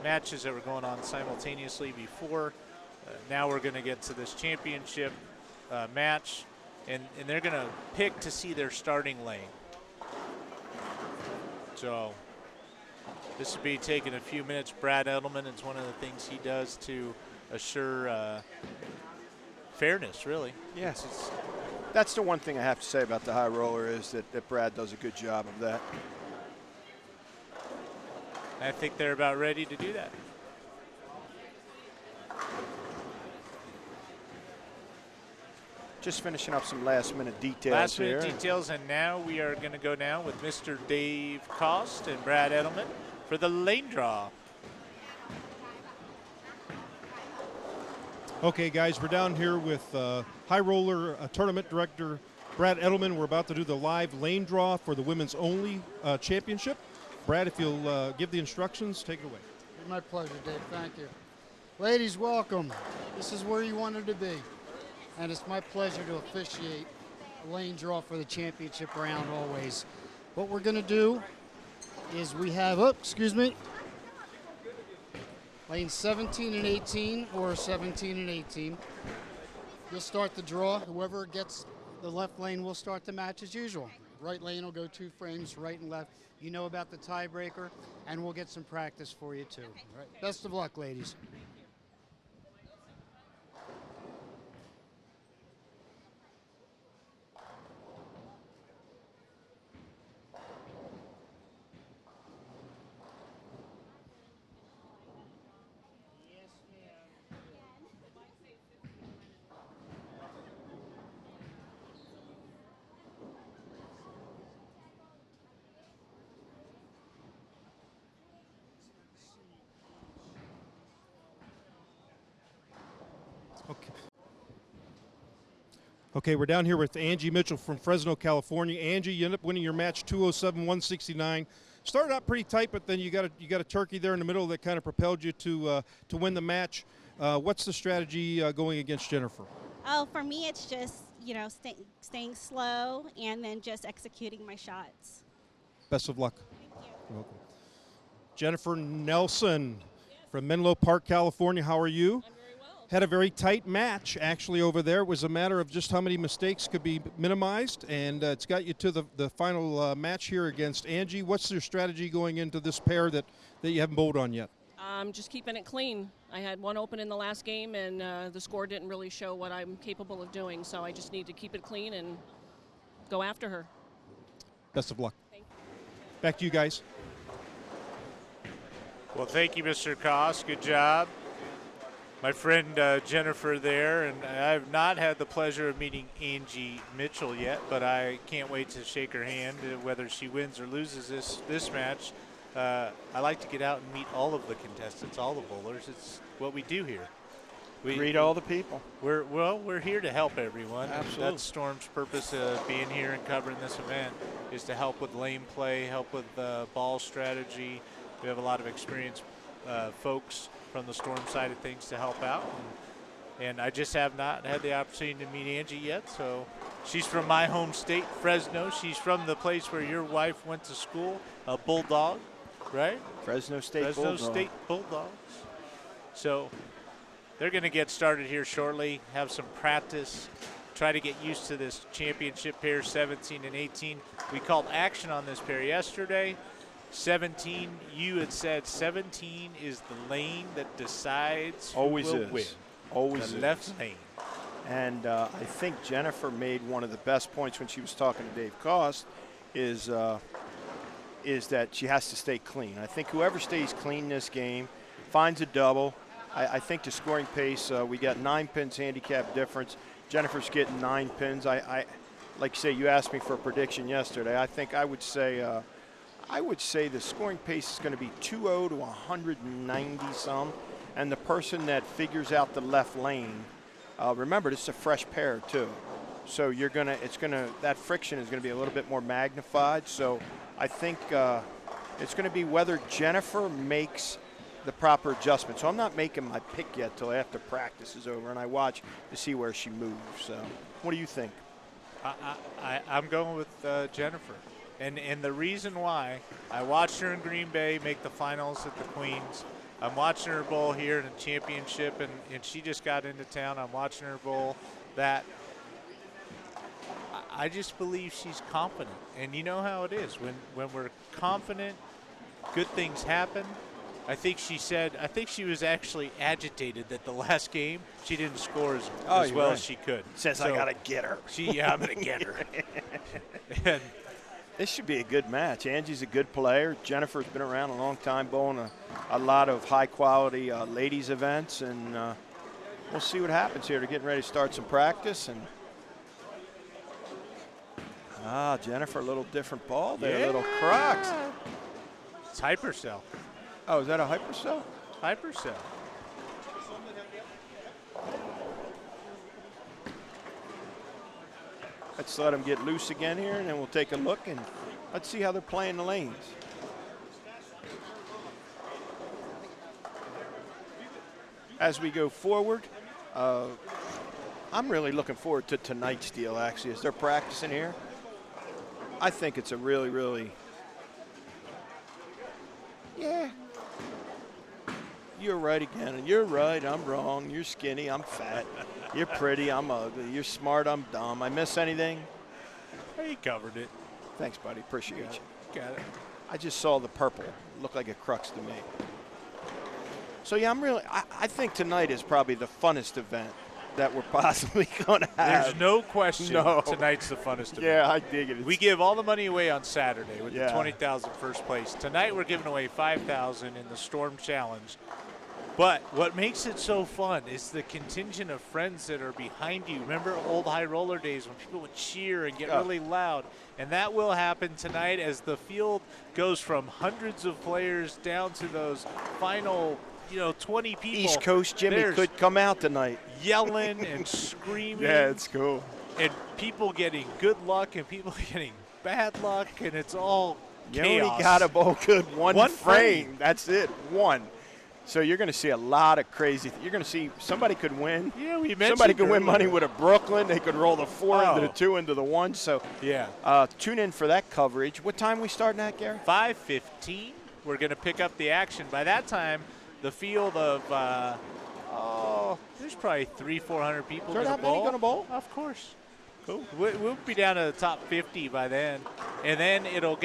matches that were going on simultaneously before. Now we're going to get to this championship match, and they're going to pick to see their starting lane. So this will be taking a few minutes. Brad Edelman, it's one of the things he does to assure fairness, really. Yes. That's the one thing I have to say about the high roller is that Brad does a good job of that. I think they're about ready to do that. Just finishing up some last-minute details Last here. minute details, and now we are going to go down with Mr. Dave Cost and Brad Edelman for the lane draw. Okay, guys, we're down here with High Roller Tournament Director Brad Edelman. We're about to do the live lane draw for the women's only championship. Brad, if you'll give the instructions, take it away. My pleasure, Dave. Thank you. Ladies, welcome. This is where you wanted to be. And it's my pleasure to officiate a lane draw for the championship round always. What we're going to do is we have, lane 17 and 18 or 17 and 18. You'll start the draw. Whoever gets the left lane will start the match as usual. Right lane will go 2 frames, right and left. You know about the tiebreaker, and we'll get some practice for you too. All right. Best of luck, ladies. Okay, we're down here with Angie Mitchell from Fresno, California. Angie, you end up winning your match 207-169. Started out pretty tight, but then you got a turkey there in the middle that kind of propelled you to win the match. What's the strategy going against Jennifer? Oh, for me, it's just staying slow and then just executing my shots. Best of luck. Thank you. You're welcome. Jennifer Nelson from Menlo Park, California. How are you? I'm very well. Had a very tight match actually over there. It was a matter of just how many mistakes could be minimized, and it's got you to the final match here against Angie. What's your strategy going into this pair that you haven't bowled on yet? Just keeping it clean. I had one open in the last game, and the score didn't really show what I'm capable of doing, so I just need to keep it clean and go after her. Best of luck. Thank you. Back to you guys. Well, thank you, Mr. Koss. Good job. My friend Jennifer there, and I've not had the pleasure of meeting Angie Mitchell yet, but I can't wait to shake her hand, whether she wins or loses this match. I like to get out and meet all of the contestants, all the bowlers. It's what we do here. We Greet all the people. We're here to help everyone. Absolutely. That's Storm's purpose of being here and covering this event, is to help with lane play, help with ball strategy. We have a lot of experienced folks from the Storm side of things to help out. And I just have not had the opportunity to meet Angie yet. So she's from my home state, Fresno. She's from the place where your wife went to school, Bulldog. right? Fresno State Fresno Bulldogs. State Bulldogs. So they're going to get started here shortly, have some practice, try to get used to this championship pair, 17 and 18. We called action on this pair yesterday. 17, you had said 17 is the lane that decides who Always will is. win. Always the is. left lane. And I think Jennifer made one of the best points when she was talking to Dave Cost is that she has to stay clean. I think whoever stays clean this game finds a double. I think the scoring pace, we got 9 pins handicap difference. Jennifer's getting 9 pins. I like you say, you asked me for a prediction yesterday. I think I would say the scoring pace is going to be 2-0 to 190 some, and the person that figures out the left lane. Remember, this is a fresh pair too, so that friction is going to be a little bit more magnified. So I think it's going to be whether Jennifer makes the proper adjustment. So I'm not making my pick yet till after practice is over and I watch to see where she moves. So what do you think? I'm going with Jennifer. And the reason why, I watched her in Green Bay make the finals at the Queens. I'm watching her bowl here in the championship, and she just got into town. I'm watching her bowl. That I just believe she's confident. And you know how it is. When we're confident, good things happen. I think she was actually agitated that the last game she didn't score as well as she could. Says, I got to get her. I'm going to get her. And this should be a good match. Angie's a good player. Jennifer's been around a long time, bowling a lot of high-quality ladies events, and we'll see what happens here. They're getting ready to start some practice. And Jennifer, a little different ball there, Yeah. little Crocs. It's hypercell. Oh, is that a hypercell? Hypercell. Let's let them get loose again here, and then we'll take a look, and let's see how they're playing the lanes. As we go forward, I'm really looking forward to tonight's deal, actually, as they're practicing here. I think it's a really, really, yeah. You're right again, and you're right, I'm wrong. You're skinny, I'm fat. You're pretty, I'm ugly. You're smart, I'm dumb. I miss anything? You covered it. Thanks, buddy. Appreciate you. Got it. I just saw the purple. Looked like a crux to me. So, yeah, I think tonight is probably the funnest event that we're possibly going to have. There's no question tonight's the funnest event. Yeah, I dig it. We give all the money away on Saturday with the Yeah. 20,000 first place. Tonight we're giving away 5,000 in the Storm Challenge. But what makes it so fun is the contingent of friends that are behind you. Remember old high roller days when people would cheer and get really loud? And that will happen tonight as the field goes from hundreds of players down to those final 20 people. East Coast Jimmy could come out tonight. Yelling and screaming. Yeah, it's cool. And people getting good luck and people getting bad luck, and it's all chaos. You only got to bowl good one frame. That's it, one. So you're going to see a lot of crazy. You're going to see somebody could win. Yeah, we mentioned somebody could win earlier. money with a Brooklyn. They could roll the 4 into the 2 into the 1. So yeah, tune in for that coverage. What time we starting at, Gary? 5:15. We're going to pick up the action. By that time, the field of there's probably 300-400 people. Is there that many going to bowl? Of course. Cool. We'll be down to the top 50 by then, and then it'll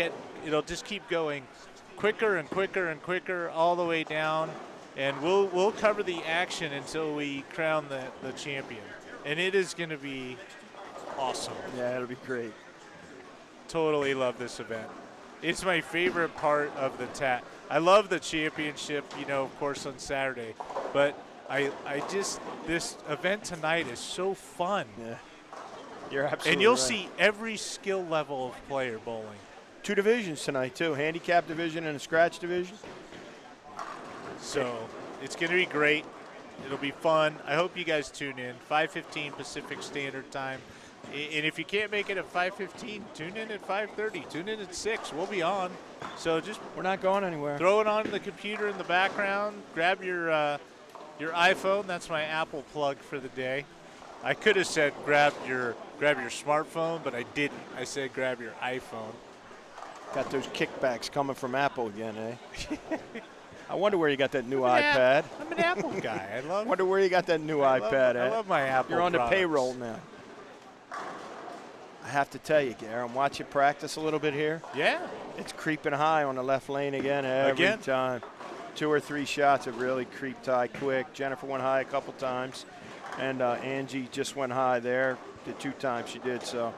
just keep going quicker and quicker and quicker all the way down, and we'll cover the action until we crown the champion, and it is going to be awesome. Yeah, it'll be great. Totally love this event. It's my favorite part of the TAT. I love the championship, of course, on Saturday, but this event tonight is so fun. Yeah, you're absolutely And you'll right. see every skill level of player bowling. 2 divisions tonight, too. Handicap division and a scratch division. So it's going to be great. It'll be fun. I hope you guys tune in. 5:15 Pacific Standard Time. And if you can't make it at 5:15, tune in at 5:30. Tune in at 6. We'll be on. So just we're not going anywhere. Throw it on the computer in the background. Grab your iPhone. That's my Apple plug for the day. I could have said grab your smartphone, but I didn't. I said grab your iPhone. Got those kickbacks coming from Apple again, eh? I wonder where you got that new iPad. I'm an Apple guy. I love. Wonder where you got that new iPad. I love my Apple. You're on the products. payroll now. I have to tell you, Gary, I'm watching practice a little bit here. Yeah. It's creeping high on the left lane again every time. 2 or 3 shots have really creeped high quick. Jennifer went high a couple times, and Angie just went high there. The 2 times she did so.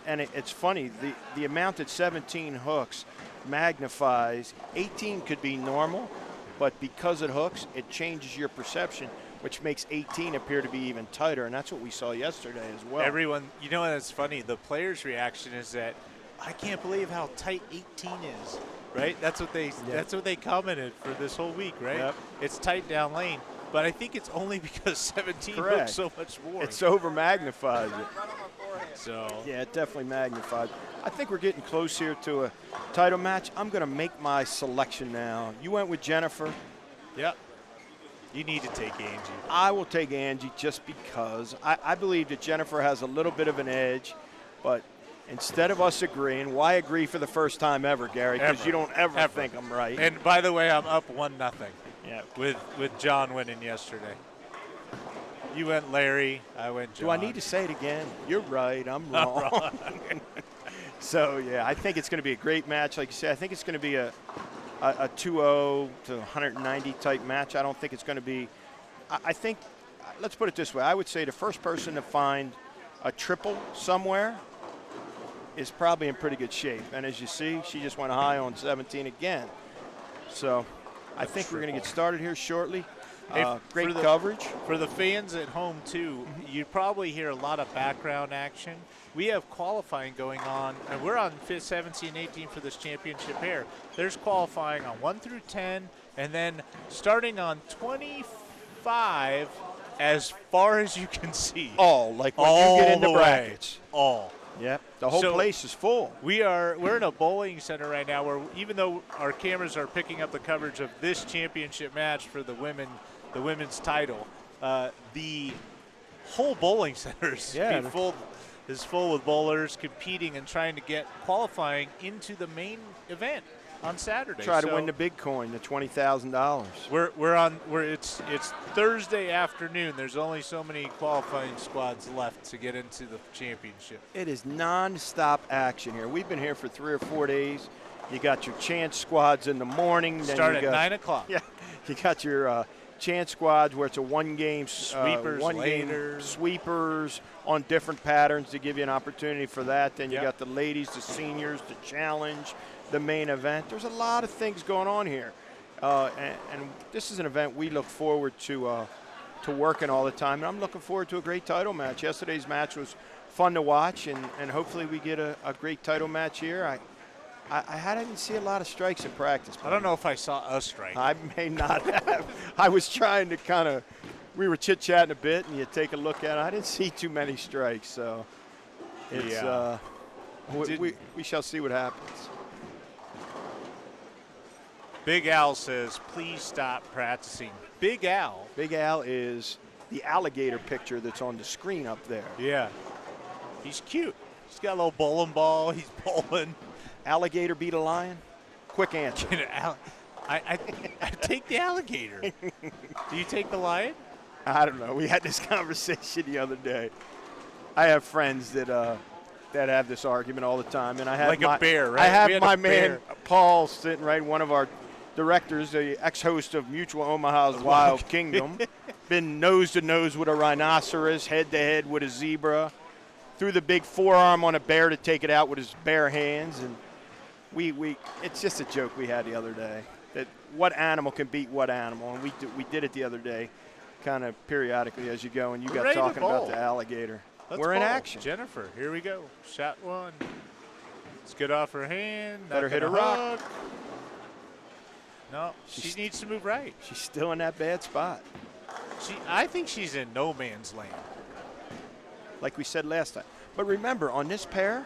And it's funny, the amount that 17 hooks magnifies. 18 could be normal, but because it hooks, it changes your perception, which makes 18 appear to be even tighter, and that's what we saw yesterday as well. Everyone, you know, it's funny. The players' reaction is that I can't believe how tight 18 is. Right? That's what they commented for this whole week. Right? Yep. It's tight down lane, but I think it's only because 17 hooks so much more. It's over magnifies it. So yeah, it definitely magnified. I think we're getting close here to a title match. I'm going to make my selection now. You went with Jennifer. Yep. You need to take Angie. I will take Angie just because I believe that Jennifer has a little bit of an edge, but instead of us agreeing, why agree for the first time ever, Gary? Because you don't ever think I'm right. And by the way, I'm up 1-0. Yeah. With John winning yesterday. You went Larry, I went John. Do I need to say it again? You're right, I'm wrong. So, yeah, I think it's going to be a great match. Like you said, I think it's going to be a 2-0 to 190 type match. I don't think it's going to be – I think – let's put it this way. I would say the first person to find a triple somewhere is probably in pretty good shape. And as you see, she just went high on 17 again. So I think we're going to get started here shortly. Great coverage. For the fans at home, too, you probably hear a lot of background action. We have qualifying going on, and we're on 17, 18 for this championship here. There's qualifying on 1 through 10, and then starting on 25 as far as you can see. All, like when you get into brackets. All. Yep, the whole place is full. We're in a bowling center right now where even though our cameras are picking up the coverage of this championship match for the women's title, the whole bowling center is full with bowlers competing and trying to get qualifying into the main event on Saturday. Try to win the big coin, the $20,000. It's Thursday afternoon. There's only so many qualifying squads left to get into the championship. It is non-stop action here. We've been here for 3 or 4 days. You got your chance squads in the morning. Start at 9 o'clock. Yeah, you got your chance squads where it's a one-game sweepers on different patterns to give you an opportunity for that. Then you got the ladies, the seniors, the challenge, the main event. There's a lot of things going on here. And this is an event we look forward to working all the time. And I'm looking forward to a great title match. Yesterday's match was fun to watch, and hopefully we get a great title match here. I didn't see a lot of strikes in practice. I don't know if I saw a strike. I may not have. I was trying to we were chit-chatting a bit, and you take a look at it. I didn't see too many strikes, so it's we shall see what happens. Big Al says, please stop practicing. Big Al? Big Al is the alligator picture that's on the screen up there. Yeah. He's cute. He's got a little bowling ball. He's bowling. Alligator beat a lion? Quick answer. I take the alligator. Do you take the lion? I don't know. We had this conversation the other day. I have friends that have this argument all the time, and I have like a bear, right? I have my man Paul sitting right, one of our directors, the ex-host of Mutual Omaha's Wild Kingdom, been nose to nose with a rhinoceros, head to head with a zebra, threw the big forearm on a bear to take it out with his bare hands, and we it's just a joke we had the other day that what animal can beat what animal, and we did it the other day, kind of periodically as you go, and you got talking about the alligator. We're in action. Jennifer, here we go. Shot one. Let's get off her hand. Better hit a rock. No, she needs to move right. She's still in that bad spot. I think she's in no man's land. Like we said last time. But remember, on this pair,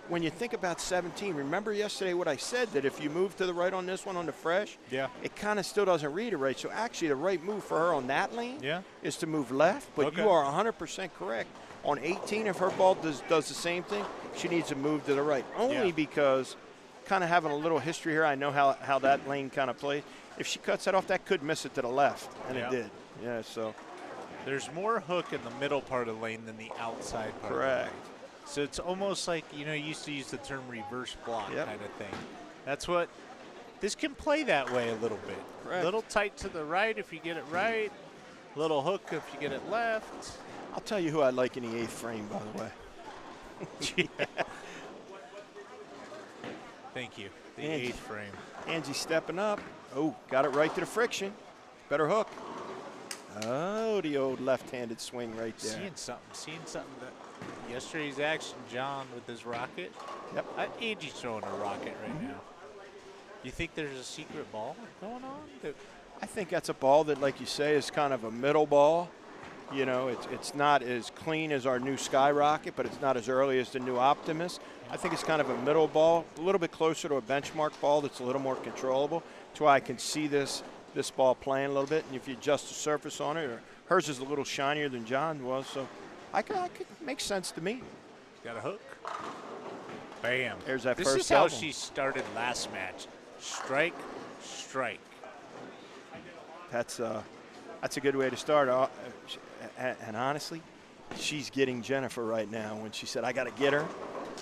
when you think about 17, remember yesterday what I said, that if you move to the right on this one on the fresh, it kind of still doesn't read it right. So actually the right move for her on that lane is to move left. But you are 100% correct. On 18, if her ball does the same thing, she needs to move to the right. Only because kind of having a little history here, I know how that lane kind of plays. If she cuts that off, that could miss it to the left, and it did. Yeah, so. There's more hook in the middle part of the lane than the outside part. Correct. Of the lane. So it's almost like, you used to use the term reverse block kind of thing. That's what, this can play that way a little bit. Correct. A little tight to the right if you get it right. Little hook if you get it left. I'll tell you who I like in the 8th frame, by the way. Thank you. The Angie. 8th frame. Angie stepping up. Oh, got it right to the friction. Better hook. Oh, the old left-handed swing right there. Seeing something that yesterday's action, John with his rocket. Yep. Angie's throwing a rocket right now. You think there's a secret ball going on? I think that's a ball that, like you say, is kind of a middle ball. It's not as clean as our new Skyrocket, but it's not as early as the new Optimus. I think it's kind of a middle ball, a little bit closer to a benchmark ball that's a little more controllable. That's why I can see this ball playing a little bit, and if you adjust the surface on it, hers is a little shinier than John was, so I could make sense to me. Got a hook. Bam. There's that this first is how double. she started last match. Strike, strike. That's a good way to start. And honestly, she's getting Jennifer right now when she said, I got to get her.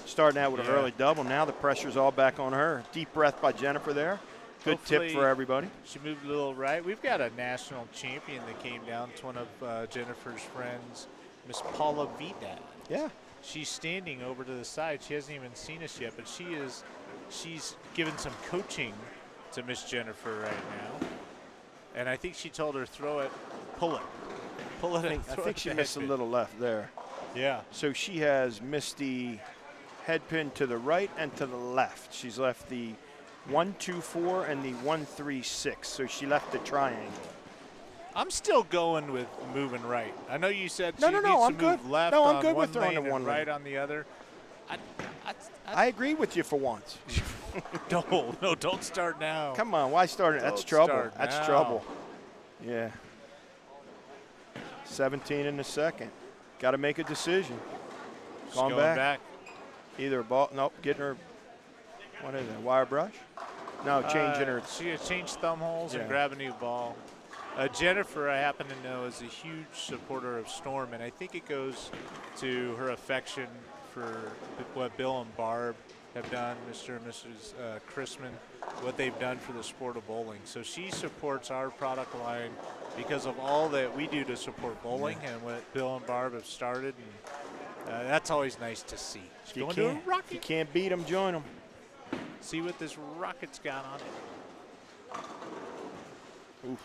Starting out with an early double. Now the pressure's all back on her. Deep breath by Jennifer there. Good tip for everybody. She moved a little right. We've got a national champion that came down. It's one of Jennifer's friends, Miss Paula Vidal. Yeah. She's standing over to the side. She hasn't even seen us yet, but she's given some coaching to Miss Jennifer right now. And I think she told her, throw it, pull it. Pull it. I think she missed a little left there. Yeah. So she has missed the head pin to the right and to the left. She's left the 1-2-4 and the 1-3-6. So she left the triangle. I'm still going with moving right. I know you said she needs I'm to good. move left No, I'm on good one with throwing lane to one and lane. right on the other. I agree with you for once. Don't start now. Come on, why start it? That's Don't trouble. start That's now. trouble. Yeah. 17 in the second. Got to make a decision. Going back. Either a ball. Nope. Getting her. What is it? Wire brush? No, changing her. She had changed thumb holes and grab a new ball. Jennifer, I happen to know, is a huge supporter of Storm, and I think it goes to her affection for what Bill and Barb have done, Mr. and Mrs. Chrisman, what they've done for the sport of bowling. So she supports our product line because of all that we do to support bowling and what Bill and Barb have started, and that's always nice to see. If you can't beat them, join them. See what this rocket's got on it. Oof.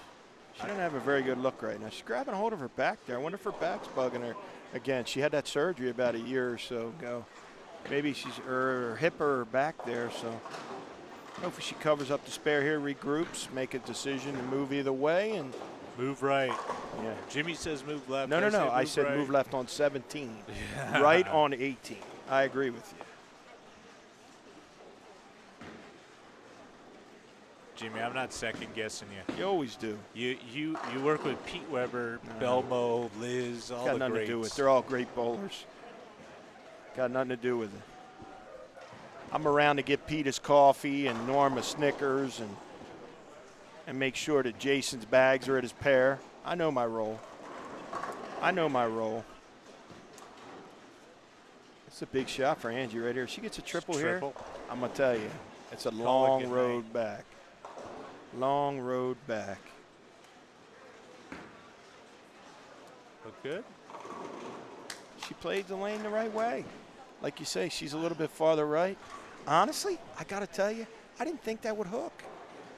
She doesn't have a very good look right now. She's grabbing a hold of her back there. I wonder if her back's bugging her. Again, she had that surgery about a year or so ago. Maybe she's her hip or her back there, so hopefully she covers up the spare here, regroups, make a decision to move either way, and move right. Yeah. Jimmy says move left. No. I said right. move left on 17. Yeah. Right on 18. I agree with you. Jimmy, I'm not second guessing you. You always do. You work with Pete Weber, Belmo, Liz, all Got the nothing greats. to do with it. They're all great bowlers. Got nothing to do with it. I'm around to get Pete his coffee and Norm a Snickers and make sure that Jason's bags are at his pair. I know my role. It's a big shot for Angie right here. She gets a triple here. I'm going to tell you, it's a long road back. Long road back. Look good. She played the lane the right way. Like you say, she's a little bit farther right. Honestly, I got to tell you, I didn't think that would hook.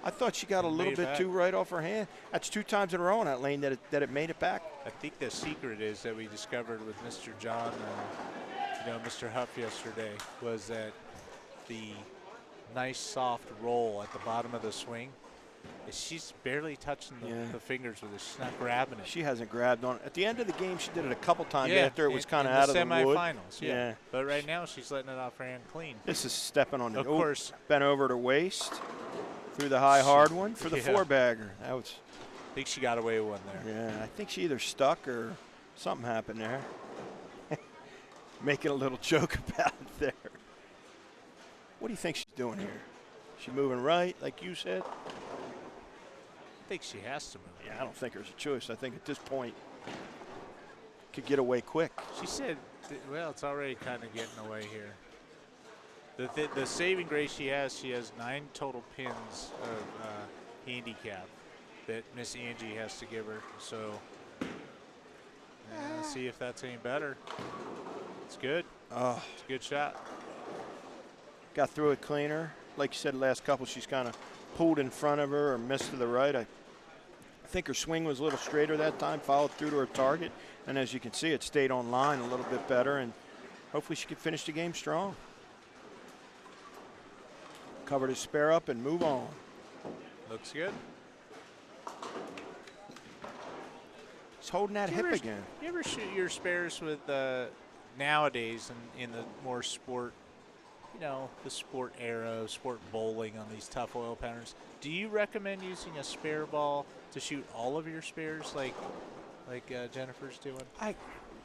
I thought she got a little bit too right off her hand. That's 2 times in a row in that lane that it made it back. I think the secret is that we discovered with Mr. John, Mr. Huff yesterday, was that the nice soft roll at the bottom of the swing, she's barely touching the fingers with it. She's not grabbing it. She hasn't grabbed on it. At the end of the game, she did it a couple times after it was kind of out of the wood. Semifinals, yeah. But right now, she's letting it off her hand clean. This is stepping on it. Of course. Bent over to waist, through the high hard one for the 4-bagger. That was. I think she got away with one there. Yeah, I think she either stuck or something happened there. making a little joke about it there. What do you think she's doing here? She moving right, like you said? I think she has to move. Yeah, I don't think there's a choice. I think at this point, could get away quick. She said, well, it's already kind of getting away here. The saving grace she has 9 total pins of handicap that Miss Angie has to give her. So, let's see if that's any better. It's good. Oh, it's a good shot. Got through it cleaner. Like you said, the last couple, she's kind of pulled in front of her or missed to the right. I think her swing was a little straighter that time, followed through to her target. And as you can see, it stayed on line a little bit better. And hopefully she can finish the game strong. Cover the spare up and move on. Looks good. He's holding that hip again. You ever shoot your spares with nowadays in the more sport, the sport era, sport bowling on these tough oil patterns? Do you recommend using a spare ball to shoot all of your spares like Jennifer's doing?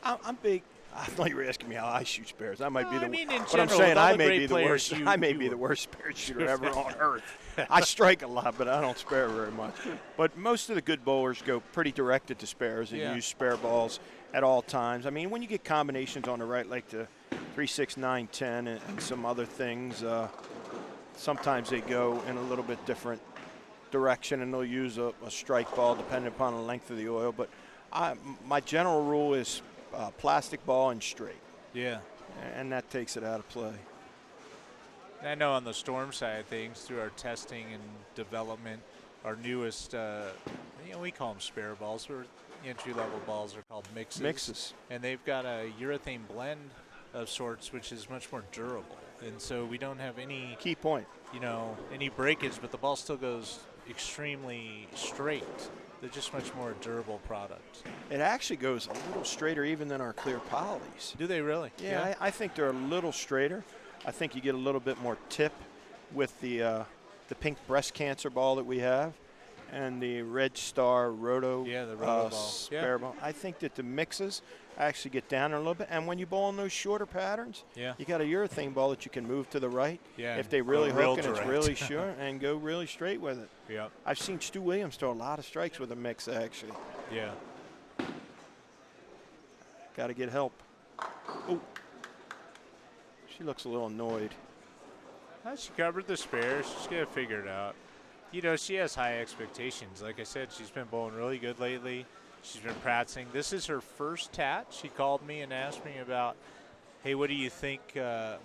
I'm big. I thought you were asking me how I shoot spares. I might be the. In but general, I'm saying I may be the players worst. I may be the worst spare shooter ever on earth. I strike a lot, but I don't spare very much. But most of the good bowlers go pretty directed to spares and use spare balls at all times. I mean, when you get combinations on the right, like the 3, 6, 9, 10, and some other things, sometimes they go in a little bit different direction, and they'll use a strike ball depending upon the length of the oil. But my general rule is plastic ball and straight. Yeah. And that takes it out of play. I know on the Storm side of things, through our testing and development, our newest, we call them spare balls, or entry-level balls are called mixes. Mixes. And they've got a urethane blend of sorts, which is much more durable. And so we don't have any key point, any breakage, but the ball still goes extremely straight. They're just much more durable product. It actually goes a little straighter even than our clear polys. Do they really? Yeah. I think they're a little straighter. I think you get a little bit more tip with the pink breast cancer ball that we have and the Red Star Roto, the Roto ball. Spare ball. I think that the mixes actually get down there a little bit. And when you bowl in those shorter patterns, you got a urethane ball that you can move to the right if they really hook and it's really short and go really straight with it. Yeah. I've seen Stu Williams throw a lot of strikes with a mix, actually. Yeah. Got to get help. Oh. She looks a little annoyed. She covered the spares. She's going to figure it out. She has high expectations. Like I said, she's been bowling really good lately. She's been practicing. This is her first TAT. She called me and asked me about, hey, what do you think,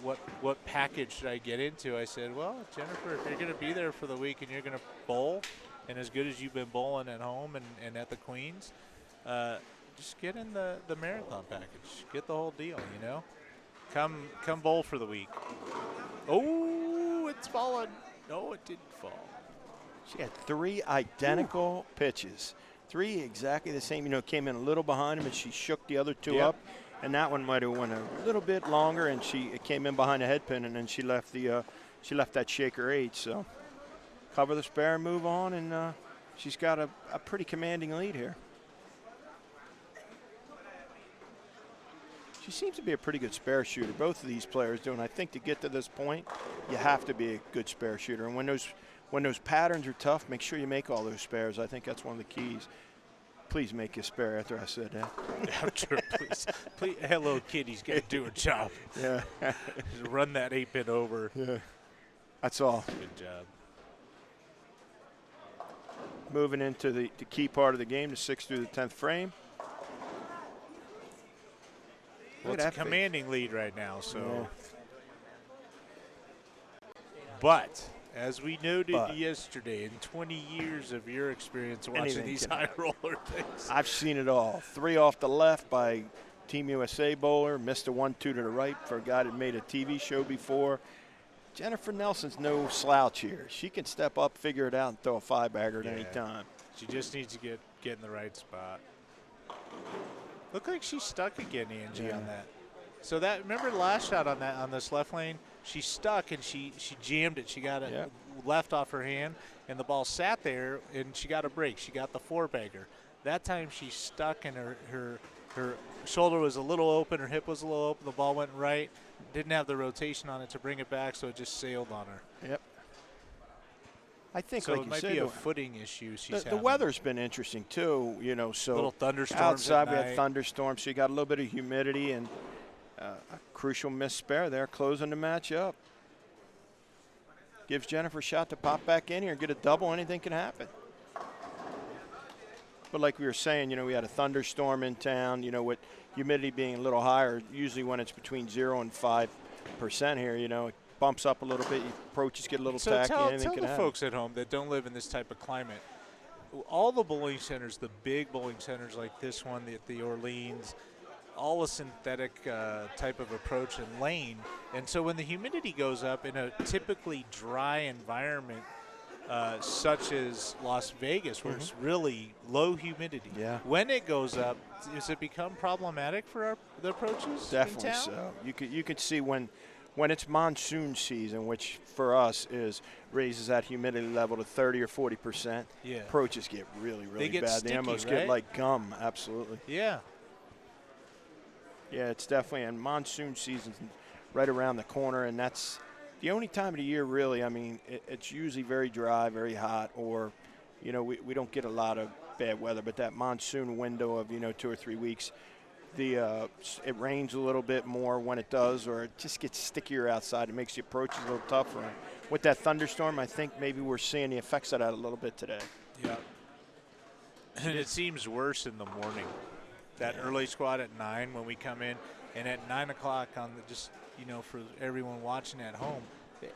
what package should I get into? I said, well, Jennifer, if you're going to be there for the week and you're going to bowl, and as good as you've been bowling at home and at the Queens, just get in the marathon package. Get the whole deal, Come bowl for the week. Oh, it's fallen. No, it didn't fall. She had 3 identical pitches. 3 exactly the same. Came in a little behind him, and she shook the other 2 up. And that one might have went a little bit longer, and it came in behind the head pin, and then she left that shaker 8. So cover the spare and move on, and she's got a pretty commanding lead here. She seems to be a pretty good spare shooter. Both of these players do, and I think to get to this point, you have to be a good spare shooter. And when those patterns are tough, make sure you make all those spares. I think that's one of the keys. Please make a spare after I said that. After, please. Hello, kid. He's got to do a job. Yeah. Just run that 8-pin over. Yeah. That's all. Good job. Moving into the key part of the game, the 6th through the 10th frame. Well, it's a commanding lead right now, so. Yeah. But, as we noted yesterday, in 20 years of your experience watching these high roller things. I've seen it all. 3 off the left by Team USA bowler, missed a 1-2 to the right for a guy that made a TV show before. Jennifer Nelson's no slouch here. She can step up, figure it out, and throw a 5-bagger at any time. She just needs to get in the right spot. Looked like she stuck again, Angie, on that. So remember the last shot on this left lane? She stuck and she jammed it. She got it left off her hand, and the ball sat there, and she got a break. She got the 4-bagger. That time she stuck, and her her shoulder was a little open, her hip was a little open, the ball went right, didn't have the rotation on it to bring it back, so it just sailed on her. Yep. I think, so like it you might said, be a footing issue she's the having. weather's been interesting too, you know. So little thunderstorms outside at we night. had thunderstorms, so you got a little bit of humidity and a crucial missed spare there, closing the match up. Gives Jennifer a shot to pop back in here and get a double. Anything can happen. But like we were saying, you know, we had a thunderstorm in town. You know, with humidity being a little higher, usually when it's between 0 and 5% here, you know, it bumps up a little bit. Your approaches get a little tacky. Anything Tell can the happen. folks at home that don't live in this type of climate, all the bowling centers, the big bowling centers like this one, the Orleans, all a synthetic type of approach and lane. And so when the humidity goes up in a typically dry environment, such as Las Vegas, where it's really low humidity, when it goes up, does it become problematic for the approaches? Definitely in town? so. You could see when it's monsoon season, which for us raises that humidity level to 30 or 40%. Yeah. Approaches get really They get bad. sticky, They almost right? get like gum. Absolutely. Yeah. Yeah, it's definitely, and monsoon season's right around the corner, and that's the only time of the year really. I mean, it's usually very dry, very hot, or, you know, we don't get a lot of bad weather, but that monsoon window of, you know, 2 or 3 weeks, it rains a little bit more when it does, or it just gets stickier outside. It makes the approaches a little tougher. And with that thunderstorm, I think maybe we're seeing the effects of that a little bit today. Yeah. And it seems worse in the morning. That early squad at 9 when we come in, and at 9 o'clock on the, just, you know, for everyone watching at home,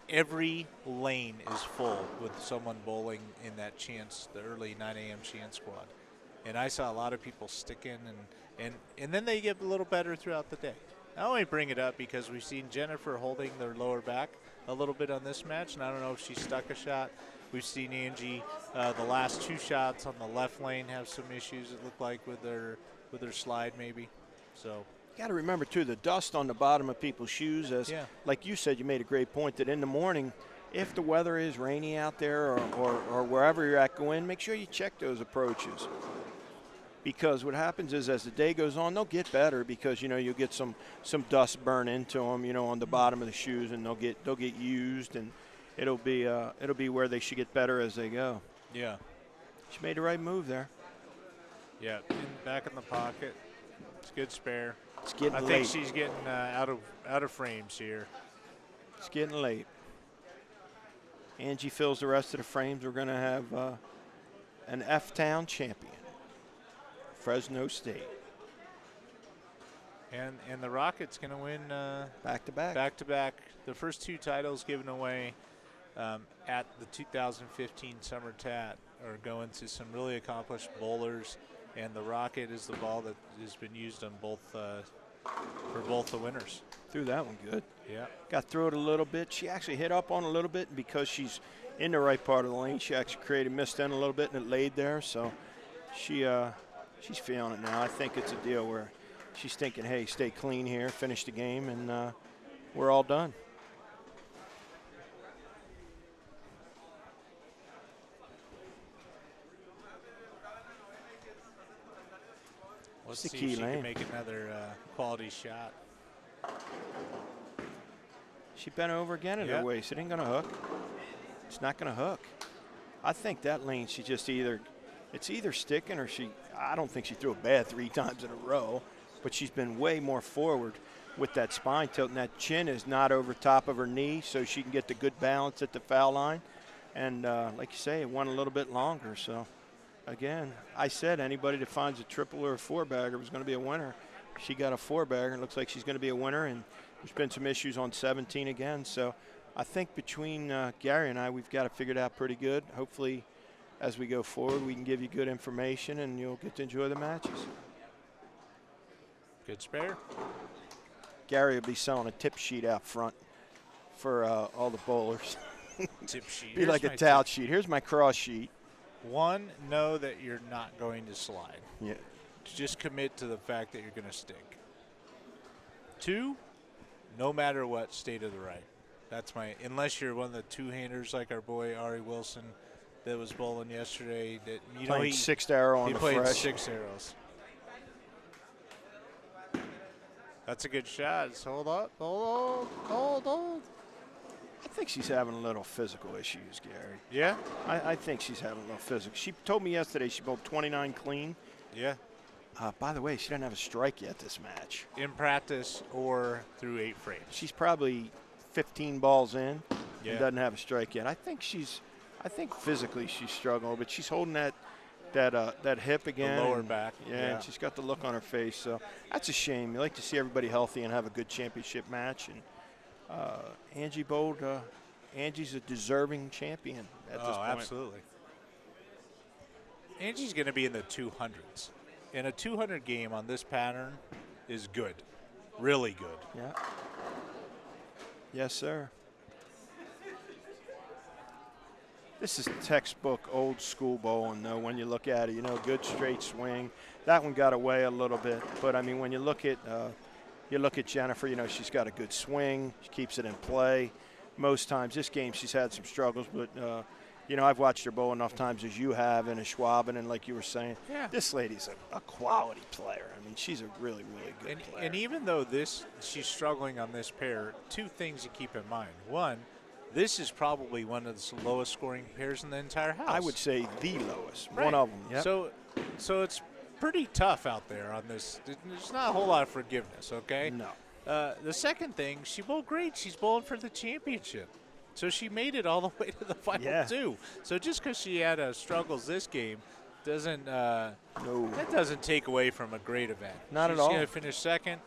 every lane is full with someone bowling in that chance, the early 9 a.m. chance squad. And I saw a lot of people sticking, and then they get a little better throughout the day. I only bring it up because we've seen Jennifer holding their lower back a little bit on this match, and I don't know if she stuck a shot. We've seen Angie, the last 2 shots on the left lane have some issues, it looked like, with their slide maybe. So got to remember too, the dust on the bottom of people's shoes, as like you said, you made a great point that in the morning, if the weather is rainy out there or wherever you're at, go in, make sure you check those approaches. Because what happens is as the day goes on, they'll get better because, you know, you'll get some dust burn into them, you know, on the bottom of the shoes, and they'll get used, and it'll be where they should get better as they go. Yeah. She made the right move there. Yeah, back in the pocket. It's good spare. It's getting I late. think she's getting out of frames here. It's getting late. Angie fills the rest of the frames. We're going to have an F-Town champion, Fresno State. And the Rockets going to win back-to-back. Back-to-back. The first 2 titles given away at the 2015 Summer TAT are going to some really accomplished bowlers, and the Rocket is the ball that has been used on both for both the winners. Threw that one good. Yeah. Got through it a little bit. She actually hit up on a little bit, and because she's in the right part of the lane, she actually missed in a little bit, and it laid there. So she's feeling it now. I think it's a deal where she's thinking, hey, stay clean here, finish the game, and we're all done. Let's It's the see if key she lane. can make another quality shot. She bent over again at her waist. It ain't going to hook. It's not going to hook. I think that lane, she just either sticking or I don't think she threw it bad 3 times in a row, but she's been way more forward with that spine tilt, and that chin is not over top of her knee, so she can get the good balance at the foul line. And like you say, it went a little bit longer. So, again, I said anybody that finds a triple or a 4-bagger was going to be a winner. She got a 4-bagger, and it looks like she's going to be a winner, and there's been some issues on 17 again. So I think between Gary and I, we've got it figured out pretty good. Hopefully, as we go forward, we can give you good information, and you'll get to enjoy the matches. Good spare. Gary will be selling a tip sheet out front for all the bowlers. Tip sheet. Be like a tout sheet. Here's my cross sheet. 1, know that you're not going to slide. Yeah. Just commit to the fact that you're going to stick. 2, no matter what, stay to the right. That's unless you're one of the 2-handers like our boy Ari Wilson that was bowling yesterday. That Playing 6th arrow on he the played fresh. 6 arrows. That's a good shot. Just hold up. Hold. I think she's having a little physical issues, Gary. Yeah? I think she's having a little physical. She told me yesterday she bowled 29 clean. Yeah. By the way, she doesn't have a strike yet this match. In practice or through 8 frames. She's probably 15 balls in Yeah. and doesn't have a strike yet. I think physically she's struggling, but she's holding that hip again. The lower back. Yeah, and she's got the look on her face. So that's a shame. You like to see everybody healthy and have a good championship match. And Angie bowled. Angie's a deserving champion at this point. Absolutely. Angie's going to be in the 200s. And a 200 game on this pattern is good. Really good. Yeah. Yes, sir. This is textbook old school bowling, though, when you look at it. Good straight swing. That one got away a little bit. But, I mean, when you look at Jennifer, she's got a good swing. She keeps it in play. Most times, this game she's had some struggles, but, I've watched her bowl enough times as you have in a Schwaben, and like you were saying, this lady's a quality player. I mean, she's a really, really good player. And even though she's struggling on this pair, 2 things to keep in mind. One, this is probably one of the lowest scoring pairs in the entire house. I would say the lowest, right. One of them. Yep. So it's pretty tough out there on this. There's not a whole lot of forgiveness, okay? No. The second thing, she bowled great. She's bowling for the championship. So she made it all the way to the final 2. So just because she had struggles this game doesn't that doesn't take away from a great event. Not at all. She's going to finish second.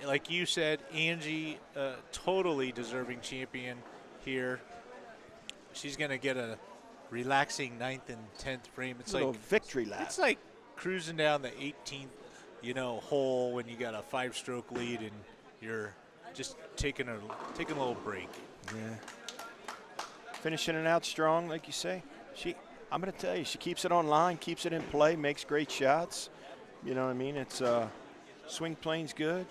Like you said, Angie, totally deserving champion here. She's going to get a relaxing 9th and 10th frame. It's a little like victory lap. It's like cruising down the 18th, hole when you got a 5-stroke lead and you're just taking a little break. Yeah. Finishing it out strong, like you say. I'm going to tell you, she keeps it on line, keeps it in play, makes great shots. You know what I mean? It's swing plane's good.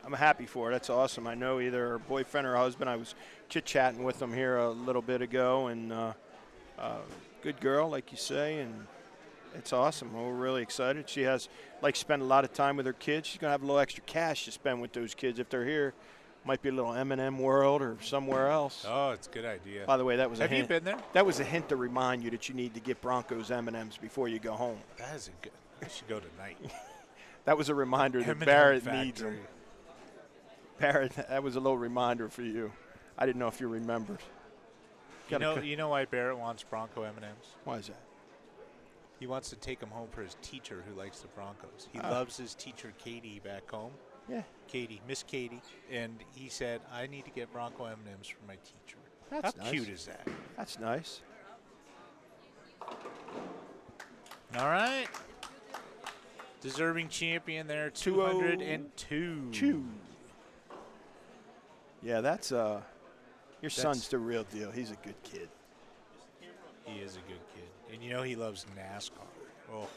I'm happy for her. That's awesome. I know either her boyfriend or her husband. I was chit-chatting with them here a little bit ago, and good girl, like you say, and it's awesome. We're really excited. She has, spent a lot of time with her kids. She's going to have a little extra cash to spend with those kids if they're here. Might be a little M&M World or somewhere else. Oh, it's a good idea. By the way, that was a hint. Have you been there? That was a hint to remind you that you need to get Broncos M&Ms before you go home. That is a good. I should go tonight. That was a reminder that M&M Barrett factory. needs them. Barrett, that was a little reminder for you. I didn't know if you remembered. You know why Barrett wants Bronco M&Ms? Why is that? He wants to take them home for his teacher who likes the Broncos. He loves his teacher, Katie, back home. Yeah. Katie, Miss Katie. And he said, I need to get Bronco M&Ms for my teacher. That's How nice. cute is that? That's nice. All right. Deserving champion there, 202. Yeah, that's your son's the real deal. He's a good kid. He is a good kid. And he loves NASCAR. Oh,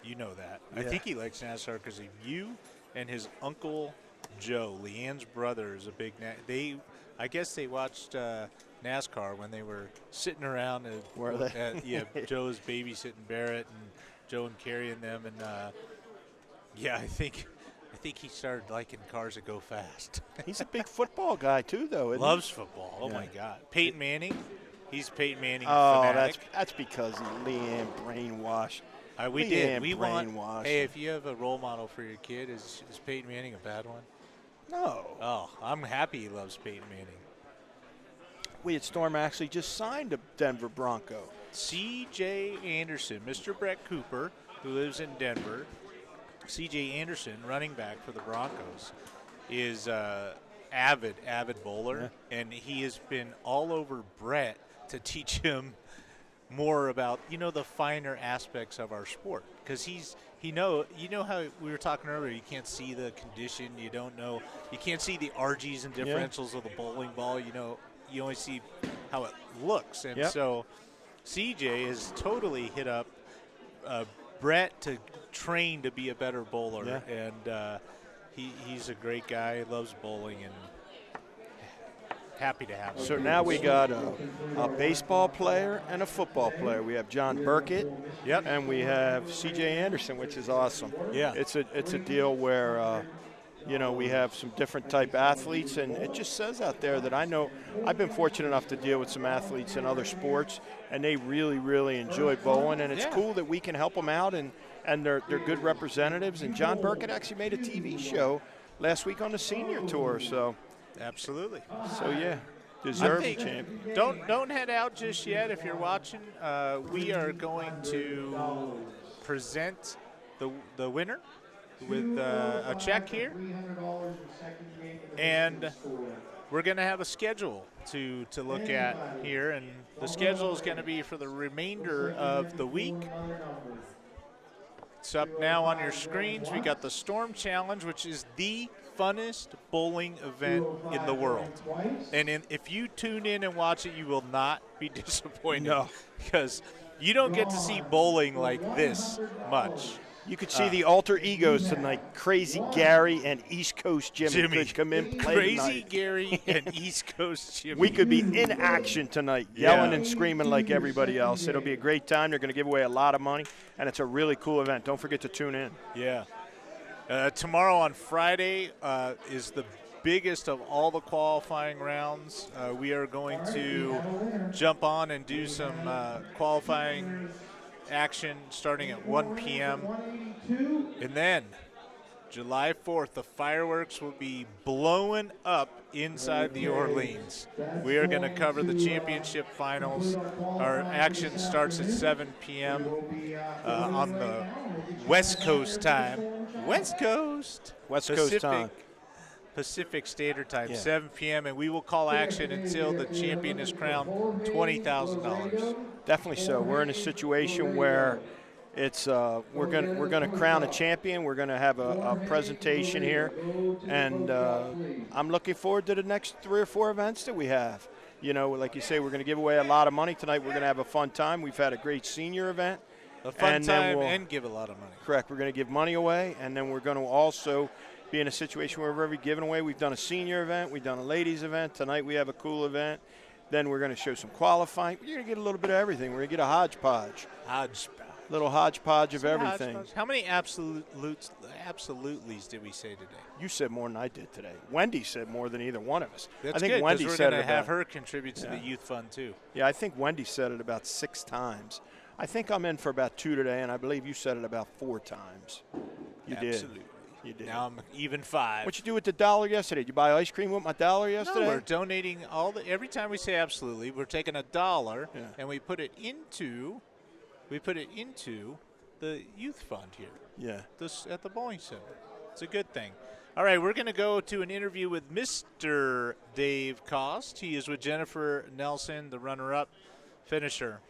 you know that. Yeah. I think he likes NASCAR because of you and his uncle Joe, Leanne's brother, is a big I guess they watched NASCAR when they were sitting around at Joe's babysitting Barrett and Joe and Carrie and them, and I think he started liking cars that go fast. He's a big football guy too, though. Isn't Loves football. Oh my God, Peyton Manning. He's Peyton Manning. Oh, fanatic. that's because Leanne brainwashed. We did. We want. Hey, if you have a role model for your kid, is Peyton Manning a bad one? No. Oh, I'm happy he loves Peyton Manning. We at Storm actually just signed a Denver Bronco. C.J. Anderson, Mr. Brett Cooper, who lives in Denver. C.J. Anderson, running back for the Broncos, is avid bowler, and he has been all over Brett to teach him more about the finer aspects of our sport, because you know how we were talking earlier, you can't see the condition, you can't see the RGs and differentials of the bowling ball, you only see how it looks, and so CJ has totally hit up Brett to train to be a better bowler, and he's a great guy, loves bowling, and Happy to have him. So now we got a baseball player and a football player. We have John Burkett, and we have C.J. Anderson, which is awesome. Yeah. It's a deal where, we have some different type athletes, and it just says out there that I know I've been fortunate enough to deal with some athletes in other sports, and they really, really enjoy bowling, and it's cool that we can help them out, and they're good representatives. And John Burkett actually made a TV show last week on the senior tour, so. Absolutely. So yeah, deserved champion. Don't head out just yet if you're watching. We are going to present the winner with a check here, and we're going to have a schedule to look at here, and the schedule is going to be for the remainder of the week. It's up now on your screens. We got the Storm Challenge, which is the funnest bowling event in the world. And if you tune in and watch it, you will not be disappointed. No. Because you don't get to see bowling like this much. You could see the alter egos tonight. Crazy Gary and East Coast Jimmy could come in play Crazy tonight. Gary and East Coast Jimmy. We could be in action tonight, yelling and screaming like everybody else. It'll be a great time. They're going to give away a lot of money, and it's a really cool event. Don't forget to tune in. Yeah. Tomorrow on Friday is the biggest of all the qualifying rounds. We are going to jump on and do some qualifying action starting at 1 p.m. And then July 4th, the fireworks will be blowing up inside the Orleans. We are going to cover the championship finals. Our action starts at 7 p.m. On the West Coast time. West Coast time. Pacific Standard Time, 7 p.m., and we will call action until the champion is crowned $20,000. Definitely so. We're in a situation where it's we're gonna crown a champion. We're gonna have a presentation here, and I'm looking forward to the next 3 or 4 events that we have. Like you say, we're gonna give away a lot of money tonight. We're gonna have a fun time. We've had a great senior event. A fun time and give a lot of money. Correct. We're going to give money away, and then we're going to also be in a situation where we're giving away. We've done a senior event. We've done a ladies event. Tonight we have a cool event. Then we're going to show some qualifying. We're going to get a little bit of everything. We're going to get a hodgepodge. Little hodgepodge of everything. How many absolutes did we say today? You said more than I did today. Wendy said more than either one of us. That's I think good, Wendy we're said going it to have her contribute to the Yeah. youth fund too. Yeah, I think Wendy said it about 6 times. I think I'm in for about 2 today, and I believe you said it about 4 times. You Absolutely. did. You did. Now I'm even 5. What'd you do with the $1 yesterday? Did you buy ice cream with my $1 yesterday? No, we're donating every time we say absolutely, we're taking $1 and we put it into the youth fund here. Yeah. At the bowling center. It's a good thing. All right, we're going to go to an interview with Mr. Dave Cost. He is with Jennifer Nelson, the runner-up finisher.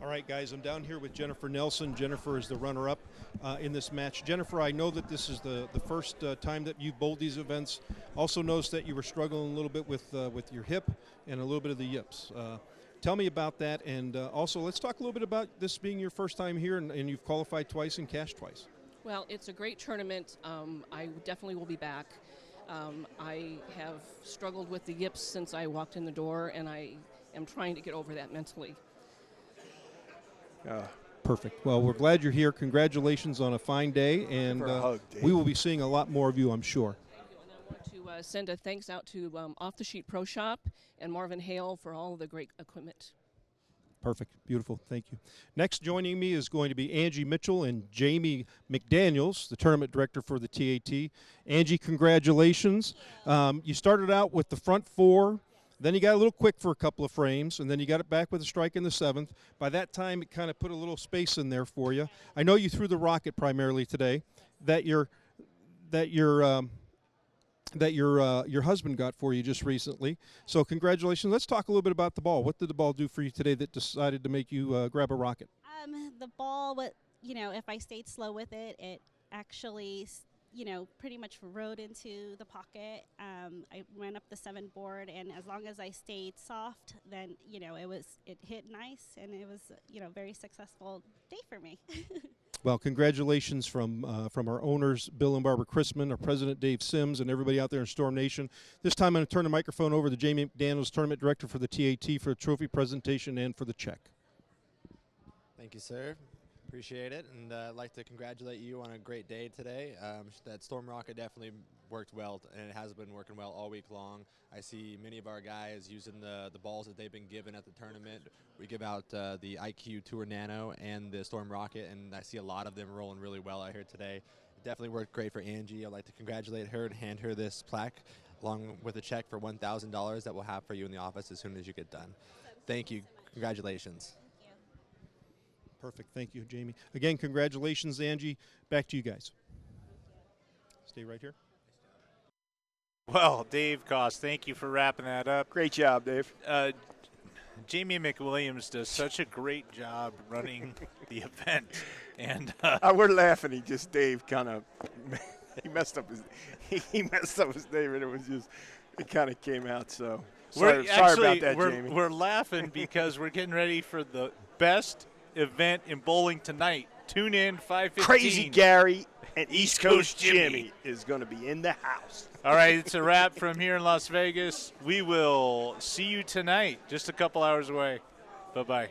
All right, guys, I'm down here with Jennifer Nelson. Jennifer is the runner-up in this match. Jennifer, I know that this is the first time that you've bowled these events. Also noticed that you were struggling a little bit with your hip and a little bit of the yips. Tell me about that, and also let's talk a little bit about this being your first time here, and you've qualified twice and cashed twice. Well, it's a great tournament. I definitely will be back. I have struggled with the yips since I walked in the door, and I am trying to get over that mentally. Perfect. Well, we're glad you're here. Congratulations on a fine day, and we will be seeing a lot more of you, I'm sure. Thank you, and I want to send a thanks out to Off the Sheet Pro Shop and Marvin Hale for all of the great equipment. Perfect. Beautiful. Thank you. Next joining me is going to be Angie Mitchell and Jamie McDaniels, the tournament director for the TAT. Angie, congratulations. You started out with the front 4. Then you got a little quick for a couple of frames, and then you got it back with a strike in the 7th. By that time, it kind of put a little space in there for you. I know you threw the rocket primarily today that your husband got for you just recently. So congratulations. Let's talk a little bit about the ball. What did the ball do for you today that decided to make you grab a rocket? The ball, if I stayed slow with it, it actually pretty much rode into the pocket. I went up the 7 board, and as long as I stayed soft, then, it hit nice, and it was, very successful day for me. Well, congratulations from our owners, Bill and Barbara Chrisman, our president, Dave Sims, and everybody out there in Storm Nation. This time I'm going to turn the microphone over to Jamie McDaniels, tournament director for the TAT, for the trophy presentation and for the check. Thank you, sir. Appreciate it. And I'd like to congratulate you on a great day today. That Storm Rocket definitely worked well, and it has been working well all week long. I see many of our guys using the balls that they've been given at the tournament. We give out the IQ Tour Nano and the Storm Rocket, and I see a lot of them rolling really well out here today. It definitely worked great for Angie. I'd like to congratulate her and hand her this plaque along with a check for $1,000 that we'll have for you in the office as soon as you get done. Thank you. Congratulations. Perfect. Thank you, Jamie. Again, congratulations, Angie. Back to you guys. Stay right here. Well, Dave Koss, thank you for wrapping that up. Great job, Dave. Jamie McWilliams does such a great job running the event. And we're laughing. Dave kind of he messed up his name, and it kind of came out. So sorry about that, Jamie. We're laughing because we're getting ready for the best event in bowling tonight. Tune in 5:15. Crazy Gary and East Coast Jimmy is going to be in the house. All right, it's a wrap from here in Las Vegas. We will see you tonight, just a couple hours away. Bye-bye.